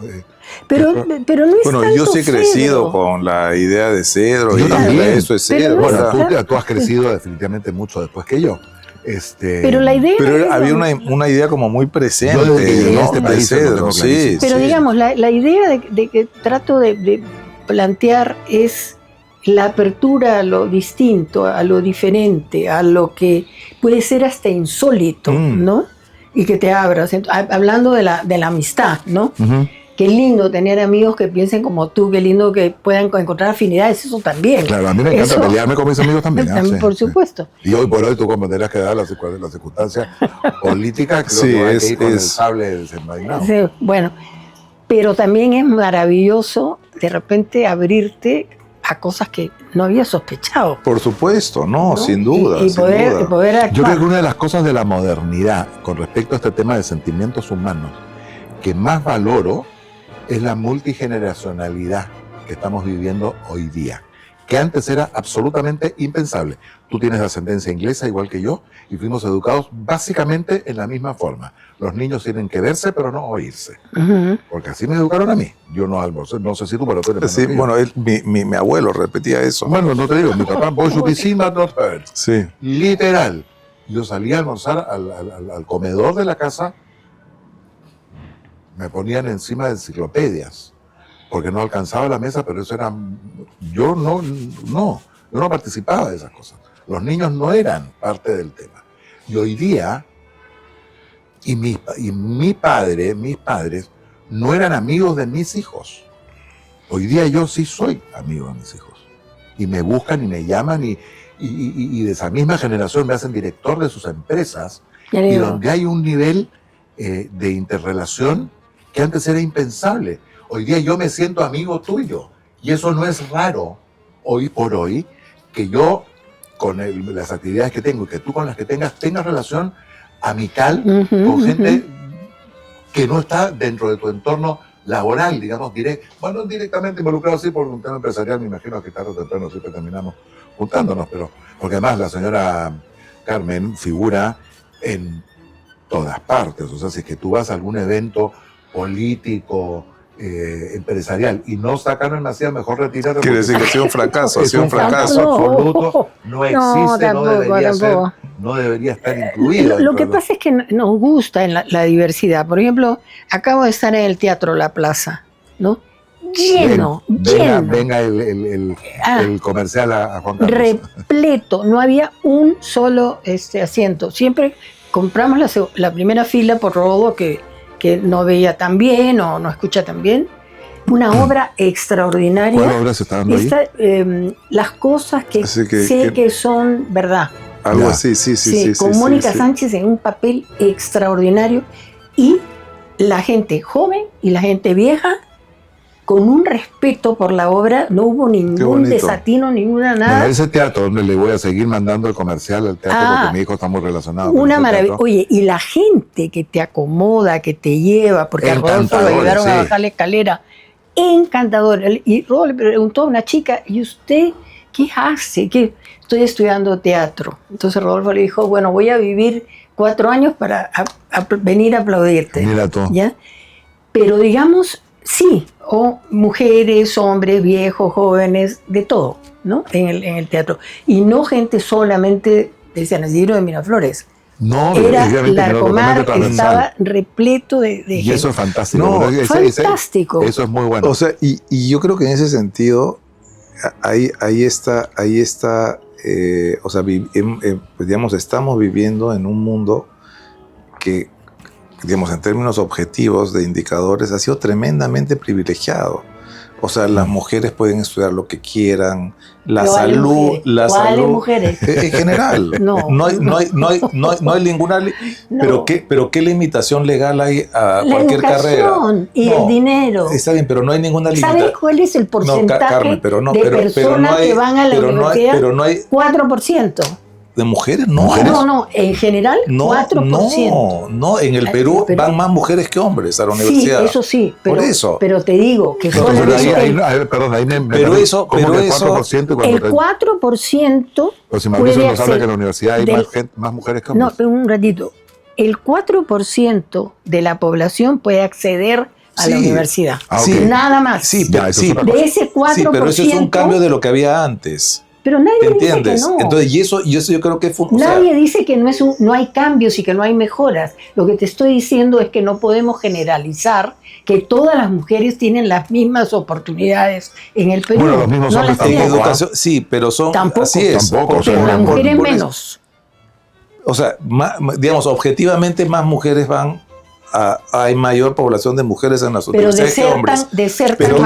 Pero no es Bueno, tanto yo sí he crecido Cedro. con la idea de Cedro. Yo y también. eso es Pero Cedro. no o es sea, Bueno, tú has crecido definitivamente mucho después que yo. Pero la idea Pero es había lo- una idea como muy presente, Yo desde que llegué ¿no? a este de país, lo Cedro, tengo sí, clarísimo. Pero sí. digamos, la idea de que trato de plantear es la apertura a lo distinto, a lo diferente, a lo que puede ser hasta insólito, ¿no? Y que te abras. Hablando de la amistad, ¿no? Ujú. Qué lindo tener amigos que piensen como tú, qué lindo que puedan encontrar afinidades, eso también. Claro, a mí me encanta Eso- pelearme con mis amigos también. ¿ah? Sí, Por sí. supuesto. Y hoy por hoy tú comprenderás que dadas las circunstancias políticas, creo Sí, que hay que es- ir con el es- sable desenvainado. Sí, bueno, pero también es maravilloso de repente abrirte a cosas que no había sospechado. Por supuesto, no, ¿no? sin duda. Y sin poder, duda. y poder actuar. Yo creo que una de las cosas de la modernidad con respecto a este tema de sentimientos humanos que más valoro es la multigeneracionalidad que estamos viviendo hoy día, que antes era absolutamente impensable. Tú tienes ascendencia inglesa igual que yo y fuimos educados básicamente en la misma forma. Los niños tienen que verse pero no oírse, Ujú. porque así me educaron a mí. Yo no almorcé, no sé si tú, pero tú eres Sí, menor que yo. bueno, mi abuelo repetía eso. Bueno, no te digo, mi papá, boy should be seen but not heard. Sí. Literal. Yo salía a almorzar al comedor de la casa, me ponían encima de enciclopedias, porque no alcanzaba la mesa, pero eso era... Yo no participaba de esas cosas. Los niños no eran parte del tema. Y hoy día, mis padres, no eran amigos de mis hijos. Hoy día yo sí soy amigo de mis hijos. Y me buscan y me llaman y de esa misma generación me hacen director de sus empresas. Y donde hay un nivel de interrelación que antes era impensable. Hoy día yo me siento amigo tuyo. Y eso no es raro hoy por hoy, que yo con las actividades que tengo y que tú con las que tengas relación amical con gente que no está dentro de tu entorno laboral, digamos, bueno, directamente involucrado, sí, por un tema empresarial, me imagino que tarde o temprano siempre terminamos juntándonos, pero porque además la señora Carmen figura en todas partes, o sea, si es que tú vas a algún evento político, empresarial y no sacaron Macías, mejor retirar. Quiere decir que ha sido un fracaso, es un fracaso absoluto, no existe, no debería estar incluido. Lo que pasa es que nos gusta en la diversidad. Por ejemplo, acabo de estar en el Teatro La Plaza, ¿no? Lleno. Venga el comercial a Juan Carlos. Repleto, no había un solo asiento. Siempre compramos la primera fila por Rodo, que no veía tan bien o no escucha tan bien. Una obra extraordinaria. ¿Cuál obra se está dando ahí? Las cosas que sé que son verdad. Algo así, sí. Con Mónica Sánchez en un papel extraordinario. Y la gente joven y la gente vieja con un respeto por la obra, no hubo ningún desatino, ninguna nada. Bueno, ese teatro donde le voy a seguir mandando el comercial al teatro porque mi hijo está muy relacionado. Una maravilla. Oye, y la gente que te acomoda, que te lleva, porque a Rodolfo lo ayudaron a bajar la escalera, encantador. Y Rodolfo le preguntó a una chica, ¿y usted qué hace? Estoy estudiando teatro. Entonces Rodolfo le dijo, bueno, voy a vivir 4 años para venir a aplaudirte. Mira tú. ¿Ya? Pero digamos, sí, o mujeres, hombres, viejos, jóvenes, de todo, ¿no? En el teatro. Y no gente solamente de San Isidro de Miraflores. No, era Larcomar, estaba repleto de y gente. eso es fantástico. No, fantástico. Eso es muy bueno. O sea, y yo creo que en ese sentido, ahí está, o sea, pues, digamos, estamos viviendo en un mundo que, digamos, en términos objetivos de indicadores, ha sido tremendamente privilegiado. O sea, las mujeres pueden estudiar lo que quieran, la salud, ¿Cuáles mujeres? En general. No hay ninguna. Pero ¿qué limitación legal hay a cualquier carrera? Y el dinero. Está bien, pero no hay ninguna limitación. ¿Sabes cuál es el porcentaje Carmen, de personas que van a la universidad? Pero no hay 4%. ¿De mujeres? No. No, en general 4%. No, en el Perú van más mujeres que hombres a la universidad. Sí, eso sí. Por eso. Pero te digo que pero eso. El 4%. Pero si Mauricio nos habla que en la universidad hay más mujeres que hombres. No, pero un ratito. El 4% de la población puede acceder a la universidad. Nada más. Sí, de ese 4%. Sí, pero eso es un cambio de lo que había antes. Pero nadie ¿entiendes? dice que no. Entonces, y eso yo creo que nadie dice que no hay cambios y que no hay mejoras. Lo que te estoy diciendo es que no podemos generalizar que todas las mujeres tienen las mismas oportunidades en el Perú. Bueno, los mismos hombres en educación, sí, pero son así es. Tampoco, pero las mujeres menos. O sea, digamos, objetivamente más mujeres van. Hay mayor población de mujeres en las universidades que hombres. Pero en tu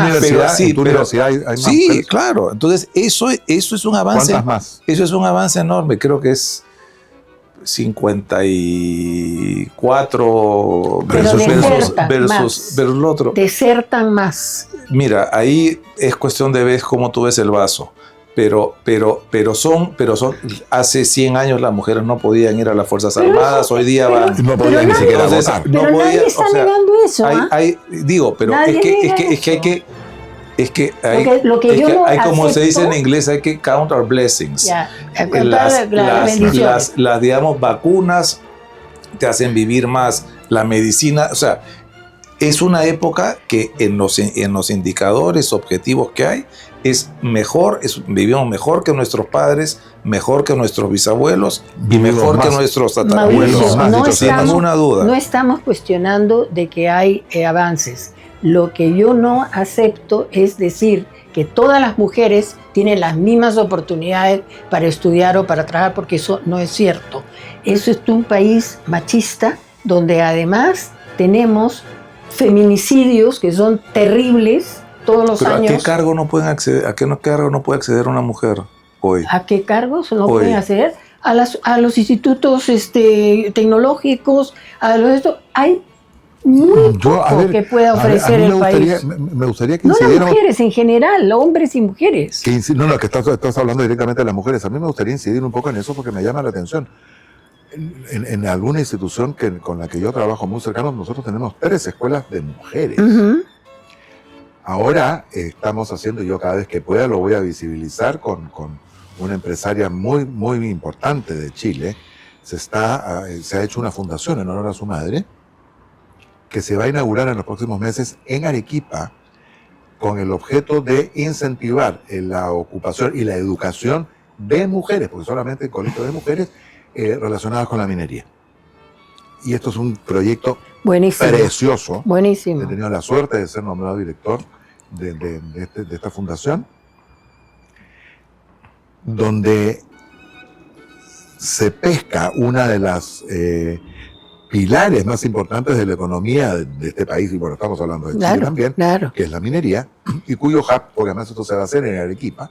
universidad hay más sí, mujeres. Claro. Entonces, eso es un avance. ¿Cuántas más? Eso es un avance enorme. Creo que es 54 versus el otro. Desertan más. Mira, ahí es cuestión de ver cómo tú ves el vaso. Pero son, hace 100 años las mujeres no podían ir a las Fuerzas Armadas, hoy día van. No podían ni siquiera votar. Pero nadie está negando eso. Pero es que hay como se dice en inglés, hay que count our blessings. Las digamos, vacunas te hacen vivir más, la medicina, o sea, es una época que en los indicadores objetivos que hay, vivimos mejor que nuestros padres, mejor que nuestros bisabuelos y mejor que nuestros tatarabuelos. Mauricio, sin ninguna duda. No estamos cuestionando de que hay avances, Lo que yo no acepto es decir que todas las mujeres tienen las mismas oportunidades para estudiar o para trabajar, porque eso no es cierto. Eso es un país machista donde además tenemos feminicidios que son terribles todos los años. ¿A qué cargo no pueden acceder? ¿A qué cargo no puede acceder una mujer hoy? ¿A qué cargos no Hoy. pueden acceder? A los institutos tecnológicos, hay muy poco que pueda ofrecer el país. Me gustaría que No las incidiéramos... mujeres en general, hombres y mujeres. Que estás hablando directamente de las mujeres. A mí me gustaría incidir un poco en eso porque me llama la atención. En alguna institución con la que yo trabajo muy cercano, nosotros tenemos 3 escuelas de mujeres. Uh-huh. Ahora estamos haciendo, yo cada vez que pueda lo voy a visibilizar con una empresaria muy, muy importante de Chile. Se ha hecho una fundación en honor a su madre que se va a inaugurar en los próximos meses en Arequipa con el objeto de incentivar la ocupación y la educación de mujeres, porque solamente el colegio de mujeres relacionadas con la minería. Y esto es un proyecto buenísimo, precioso. Buenísimo. He tenido la suerte de ser nombrado director de esta fundación, donde se pesca una de las pilares más importantes de la economía de este país, y bueno, estamos hablando de Chile también, que es la minería, y cuyo hub, porque además esto se va a hacer en Arequipa,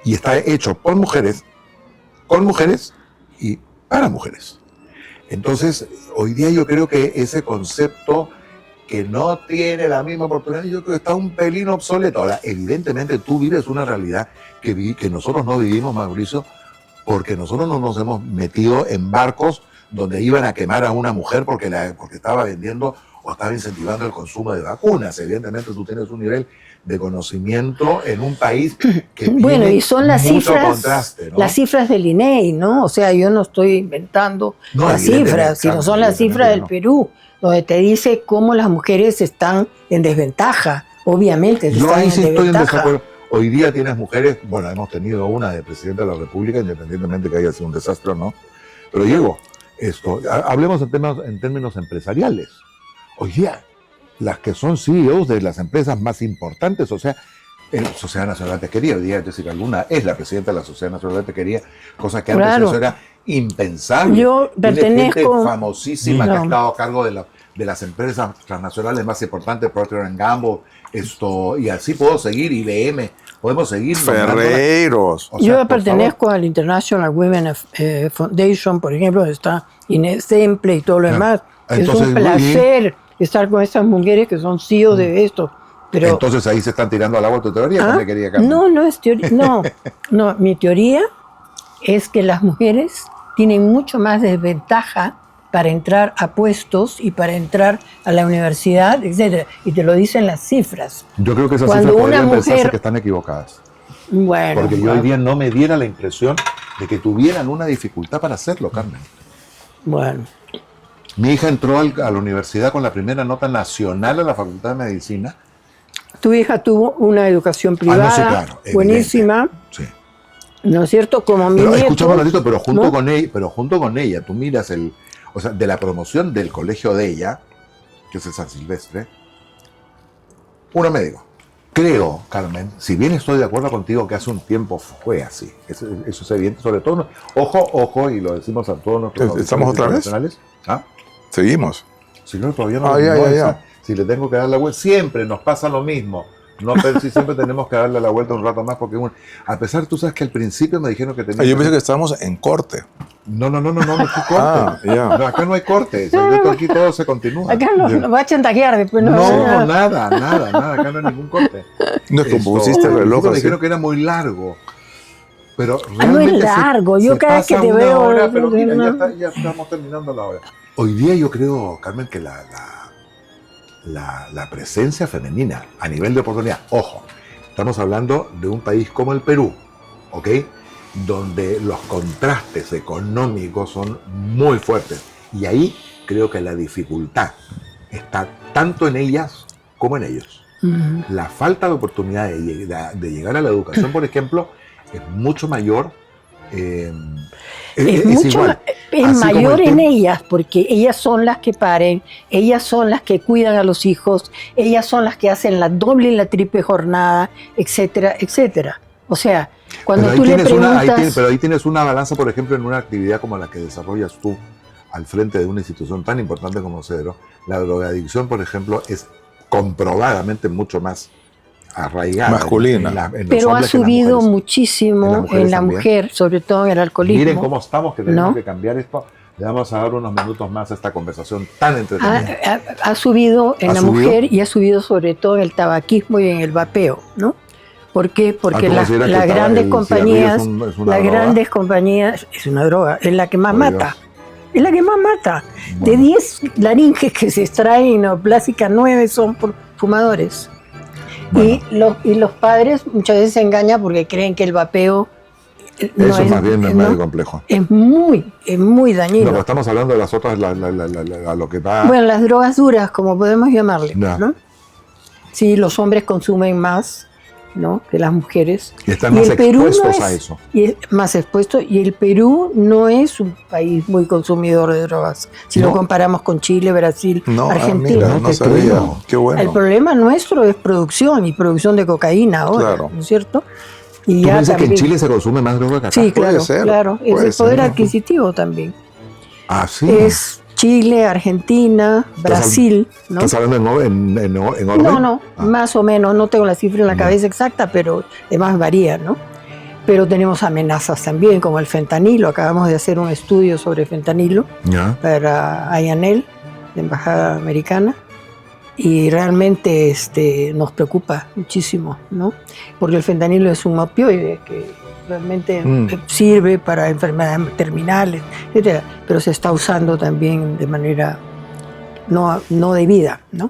y está hecho por mujeres, con mujeres y para mujeres. Entonces, hoy día yo creo que ese concepto que no tiene la misma oportunidad, yo creo que está un pelín obsoleto. Ahora, evidentemente tú vives una realidad que nosotros no vivimos, Mauricio, porque nosotros no nos hemos metido en barcos donde iban a quemar a una mujer porque estaba vendiendo o estaba incentivando el consumo de vacunas. Evidentemente tú tienes un nivel de conocimiento en un país que bueno, tiene y son las mucho cifras, contraste, ¿no? las cifras del INEI, ¿no? O sea, yo no estoy inventando las cifras, sino son las cifras del Perú, donde te dice cómo las mujeres están en desventaja, obviamente. Yo ahí sí estoy en desacuerdo. Hoy día tienes mujeres, bueno, hemos tenido una de presidente de la República, independientemente que haya sido un desastre o no, pero Diego, hablemos en términos empresariales. Hoy día, las que son CEOs de las empresas más importantes, o sea, Sociedad Nacional de Pesquería, hoy día Jessica Luna es la presidenta de la Sociedad Nacional de Pesquería, cosa que antes eso era impensable. Yo pertenezco... Gente famosísima que ha estado a cargo de las empresas transnacionales más importantes, Procter & Gamble, y así puedo seguir, IBM, podemos seguir. Ferreiros. Yo pertenezco al International Women Foundation, por ejemplo, donde está Inés Semple y todo lo demás. Entonces, es un placer estar con estas mujeres que son CEO de esto. Pero, entonces ahí se están tirando al agua tu teoría. No es teoría. No, mi teoría es que las mujeres tienen mucho más desventaja para entrar a puestos y para entrar a la universidad, etc. Y te lo dicen las cifras. Yo creo que esas cifras podrían pensarse que están equivocadas. Bueno, porque yo hoy día no me diera la impresión de que tuvieran una dificultad para hacerlo, Carmen. Bueno. Mi hija entró a la universidad con la primera nota nacional a la Facultad de Medicina. Tu hija tuvo una educación privada, no, sí, claro, buenísima. Sí. ¿No es cierto? Como mi nieto. Escuchame un ratito, pero junto con ella, tú miras de la promoción del colegio de ella, que es el San Silvestre, uno médico. Creo, Carmen, si bien estoy de acuerdo contigo que hace un tiempo fue así, eso es evidente, sobre todo, ojo, y lo decimos a todos nuestros ¿estamos otra vez? ¿Ah? Seguimos. Si no, todavía no. Ya. Si le tengo que dar la vuelta, siempre nos pasa lo mismo. No, pero sí, siempre tenemos que darle la vuelta un rato más, porque a pesar, tú sabes que al principio me dijeron que tenía. Yo pensé que estábamos en corte. No es corte. No, acá no hay corte. Aquí todo se continúa. Acá no va a chantajear después. Nada. Acá no hay ningún corte. No es como pusiste el reloj. Me dijeron que era muy largo. Pero no es largo. Yo cada vez que te veo. Hora, pero mira, ya estamos terminando la hora. Hoy día yo creo, Carmen, que la presencia femenina a nivel de oportunidad, ojo, estamos hablando de un país como el Perú, ¿ok? Donde los contrastes económicos son muy fuertes. Y ahí creo que la dificultad está tanto en ellas como en ellos. Uh-huh. La falta de oportunidad de llegar a la educación, por ejemplo, es mucho mayor. Es igual. Es Así como mayor el en ellas, porque ellas son las que paren, ellas son las que cuidan a los hijos, ellas son las que hacen la doble y la triple jornada, etcétera, etcétera. O sea, cuando Pero ahí tú le tienes preguntas... pero ahí tienes una balanza, por ejemplo, en una actividad como la que desarrollas tú al frente de una institución tan importante como Cedro. La drogadicción, por ejemplo, es comprobadamente mucho más arraigada. Masculina. En los Pero ha hombres que en las subido mujeres. muchísimo en la también. mujer, sobre todo en el alcoholismo. Miren cómo estamos, que tenemos ¿no? que cambiar esto. Le vamos a dar unos minutos más a esta conversación tan entretenida. Ha subido en ¿Ha la subido? mujer y ha subido sobre todo en el tabaquismo y en el vapeo, ¿no? ¿Por qué? Porque ¿tú consideras que las el grandes cigarrillo compañías, es una las droga? grandes compañías, es una droga, es la que más Por mata. Dios. Es la que más mata. De Bueno. 10 laringes que se extraen neoplásicas, 9 son por fumadores. Bueno. Y los padres muchas veces se engañan porque creen que el vapeo Eso más bien es medio complejo. es muy dañino. No, pero estamos hablando de las otras, a lo que va. Bueno, las drogas duras, como podemos llamarle, Ya. ¿no? Sí, los hombres consumen más, ¿no?, que las mujeres. Y están Y más el Perú expuestos no a es- eso. Y es más expuesto. Y el Perú no es un país muy consumidor de drogas, si lo No. comparamos con Chile, Brasil, No, Argentina. mira, no Te sabía. creo. Qué bueno. El problema nuestro es producción y producción de cocaína ahora, Claro. ¿no es cierto? Y ¿Tú ya me dices que en también- Chile se consume más droga que acá? Sí, Puede claro, ser, claro. Es puede el poder ser. adquisitivo también. Ah, sí. Es Chile, Argentina, Brasil, ¿no? ¿Estás hablando en orden? No, Ah. más o menos, no tengo la cifra en la Ya. cabeza exacta, pero además varía, ¿no? Pero tenemos amenazas también, como el fentanilo. Acabamos de hacer un estudio sobre fentanilo Ya. para IANEL, la Embajada Americana, y realmente nos preocupa muchísimo, ¿no? Porque el fentanilo es un opioide que realmente sirve para enfermedades terminales, etcétera, pero se está usando también de manera no debida, ¿no?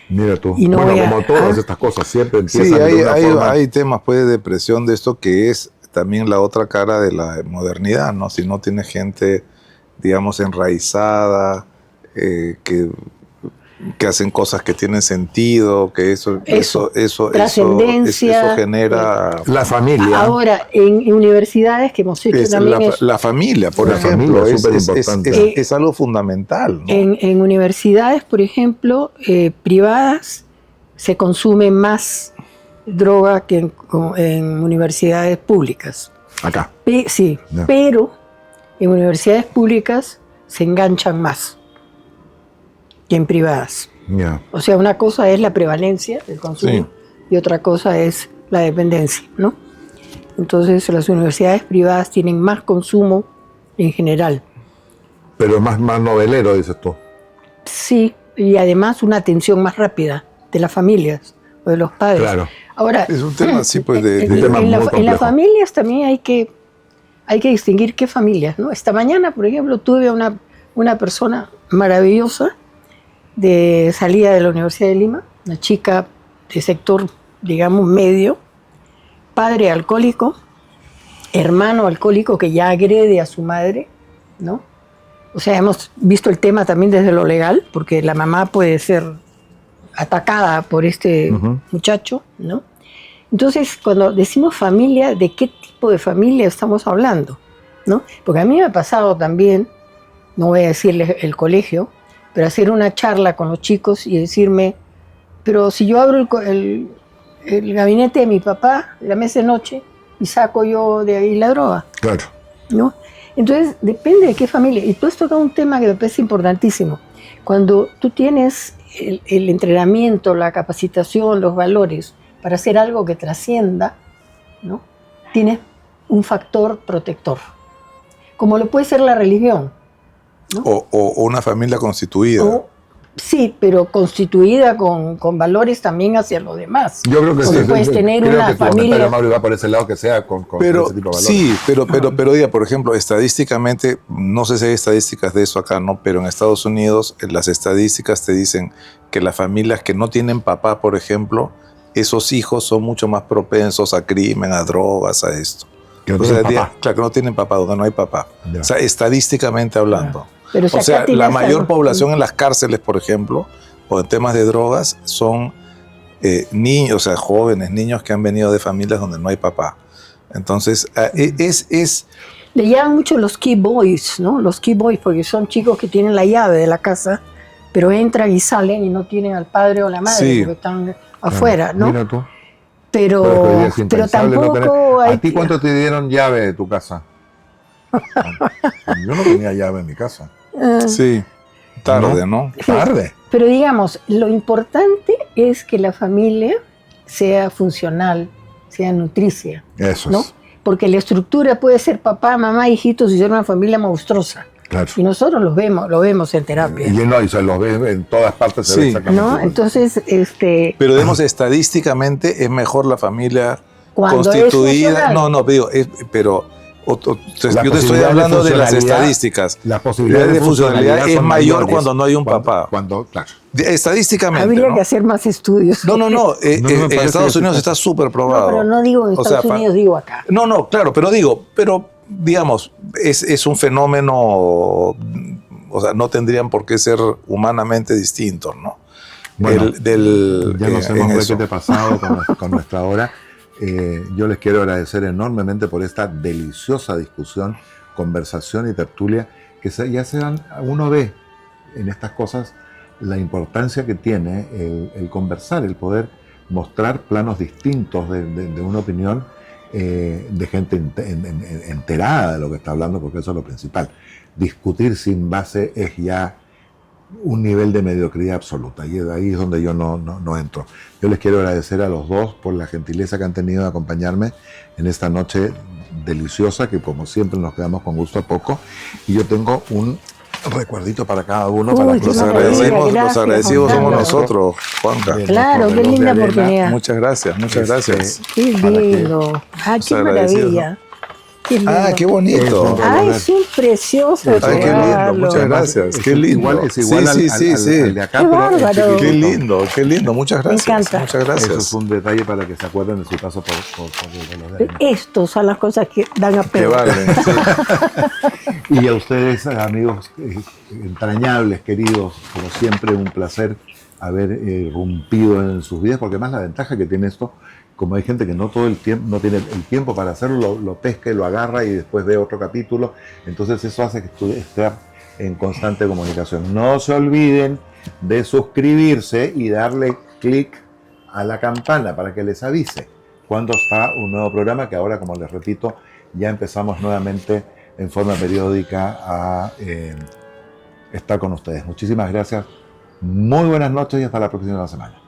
Mira tú. Y no bueno, voy a- como todas ah. estas cosas, siempre empiezan Sí, de una forma. hay temas pues, de depresión de esto que es también la otra cara de la modernidad, ¿no? Si no tiene gente, digamos, enraizada, que hacen cosas que tienen sentido, que eso Trascendencia. genera La familia. Ahora, en universidades que hemos hecho también la familia, por La ejemplo, familia es es, superimportante. es algo fundamental, ¿no? en universidades, por ejemplo, privadas, se consume más droga que en universidades públicas. Acá. Sí, Ya. pero en universidades públicas se enganchan más que en privadas. Ya. O sea, una cosa es la prevalencia del consumo Sí. y otra cosa es la dependencia, ¿no? Entonces, las universidades privadas tienen más consumo en general. Pero es más novelero, dices tú. Sí, y además una atención más rápida de las familias o de los padres. Claro. Ahora, Es un tema así, pues, de- Un tema en muy las complejo. familias también hay que distinguir qué familias, ¿no? Esta mañana, por ejemplo, tuve una persona maravillosa de salida de la Universidad de Lima, una chica de sector, digamos, medio, padre alcohólico, hermano alcohólico que ya agrede a su madre, ¿no? O sea, hemos visto el tema también desde lo legal, porque la mamá puede ser atacada por este Ujú. muchacho, ¿no? Entonces, cuando decimos familia, ¿de qué tipo de familia estamos hablando? ¿No? Porque a mí me ha pasado también, no voy a decirles el colegio, pero hacer una charla con los chicos y decirme, pero si yo abro el gabinete de mi papá, la mesa de noche, y saco yo de ahí la droga, Claro. ¿no? Entonces, depende de qué familia. Y tú has tocado un tema que me parece importantísimo. Cuando tú tienes el entrenamiento, la capacitación, los valores para hacer algo que trascienda, ¿no? Tienes un factor protector, como lo puede ser la religión. O una familia constituida. Sí, pero constituida con valores también hacia los demás. Yo creo que Porque sí. puedes tener creo una que tu comentario, familia. Mauro, va por ese lado, que sea con Pero ese tipo de valores. sí, pero diga, por ejemplo, estadísticamente, no sé si hay estadísticas de eso acá, ¿no? Pero en Estados Unidos las estadísticas te dicen que las familias que no tienen papá, por ejemplo, esos hijos son mucho más propensos a crimen, a drogas, a esto. Que no O sea, tienen papá. claro, que no tienen papá, donde no hay papá. Ya. O sea, estadísticamente hablando. Pero si O sea, acá tienes la mayor algo- población en las cárceles, por ejemplo, o en temas de drogas, son niños, o sea, jóvenes, niños que han venido de familias donde no hay papá. Entonces, Le llaman mucho los key boys, ¿no? Los key boys, porque son chicos que tienen la llave de la casa, pero entran y salen y no tienen al padre o la madre, Sí. porque están afuera, ¿no? Mira tú. Pero hoy día es impensable no tampoco tener- hay... ¿A ti cuánto te dieron llave de tu casa? Yo no tenía llave en mi casa. Sí, tarde, ¿no? Tarde. Pero digamos, lo importante es que la familia sea funcional, sea nutricia, Eso ¿no? es. Porque la estructura puede ser papá, mamá, hijitos y ser una familia monstruosa. Claro. Y nosotros lo vemos en terapia. Y se los ve en todas partes, se Sí. ve exactamente ¿No? igual. Entonces, Pero digamos, estadísticamente es mejor la familia cuando es constituida. funcional. No, pero yo te estoy posibilidad de hablando de las funcionalidad, estadísticas. Las posibilidades de funcionalidad es son mayor mayores cuando no hay un papá. Claro. Estadísticamente. Habría ¿no? que hacer más estudios. No. No me En parece Estados que Unidos sea- está súper No, probado. pero no digo en O sea, Estados Unidos, digo acá. No, claro, pero digamos, es un fenómeno, o sea, no tendrían por qué ser humanamente distintos, ¿no? Bueno, ya nos en hemos eso. requete pasado con nuestra hora. Yo les quiero agradecer enormemente por esta deliciosa discusión, conversación y tertulia, que uno ve en estas cosas la importancia que tiene el conversar, el poder mostrar planos distintos de una opinión de gente enterada de lo que está hablando, porque eso es lo principal. Discutir sin base es ya un nivel de mediocridad absoluta, y ahí es donde yo no entro. Yo les quiero agradecer a los dos por la gentileza que han tenido de acompañarme en esta noche deliciosa, que como siempre nos quedamos con gusto a poco, y yo tengo un recuerdito para cada uno. Uy, para qué Los maravilla, agradecimos, gracias, agradecidos Juan somos Carlos. nosotros, Juanca. Bien. Claro, qué Reloj de linda arena. oportunidad. Muchas gracias. Qué Qué lindo. Ah, qué agradecidos, maravilla. Qué lindo. bonito. Ah, es un precioso Ay, qué lindo, regalo. muchas gracias. Qué lindo. Es igual Sí. al de acá, Qué pero en bárbaro. chiquitito. Qué lindo, muchas gracias. encanta. Muchas Eso gracias. es un detalle para que se acuerden de su paso por el reloj de arena. Estos son las cosas que dan a Que pena. valen. Y a ustedes, amigos entrañables, queridos, como siempre, un placer haber irrumpido en sus vidas, porque además la ventaja que tiene esto, como hay gente que no todo el tiempo, no tiene el tiempo para hacerlo, lo pesca y lo agarra y después ve otro capítulo, entonces eso hace que esté en constante comunicación. No se olviden de suscribirse y darle clic a la campana para que les avise cuando está un nuevo programa, que ahora, como les repito, ya empezamos nuevamente en forma periódica a estar con ustedes. Muchísimas gracias, muy buenas noches y hasta la próxima semana.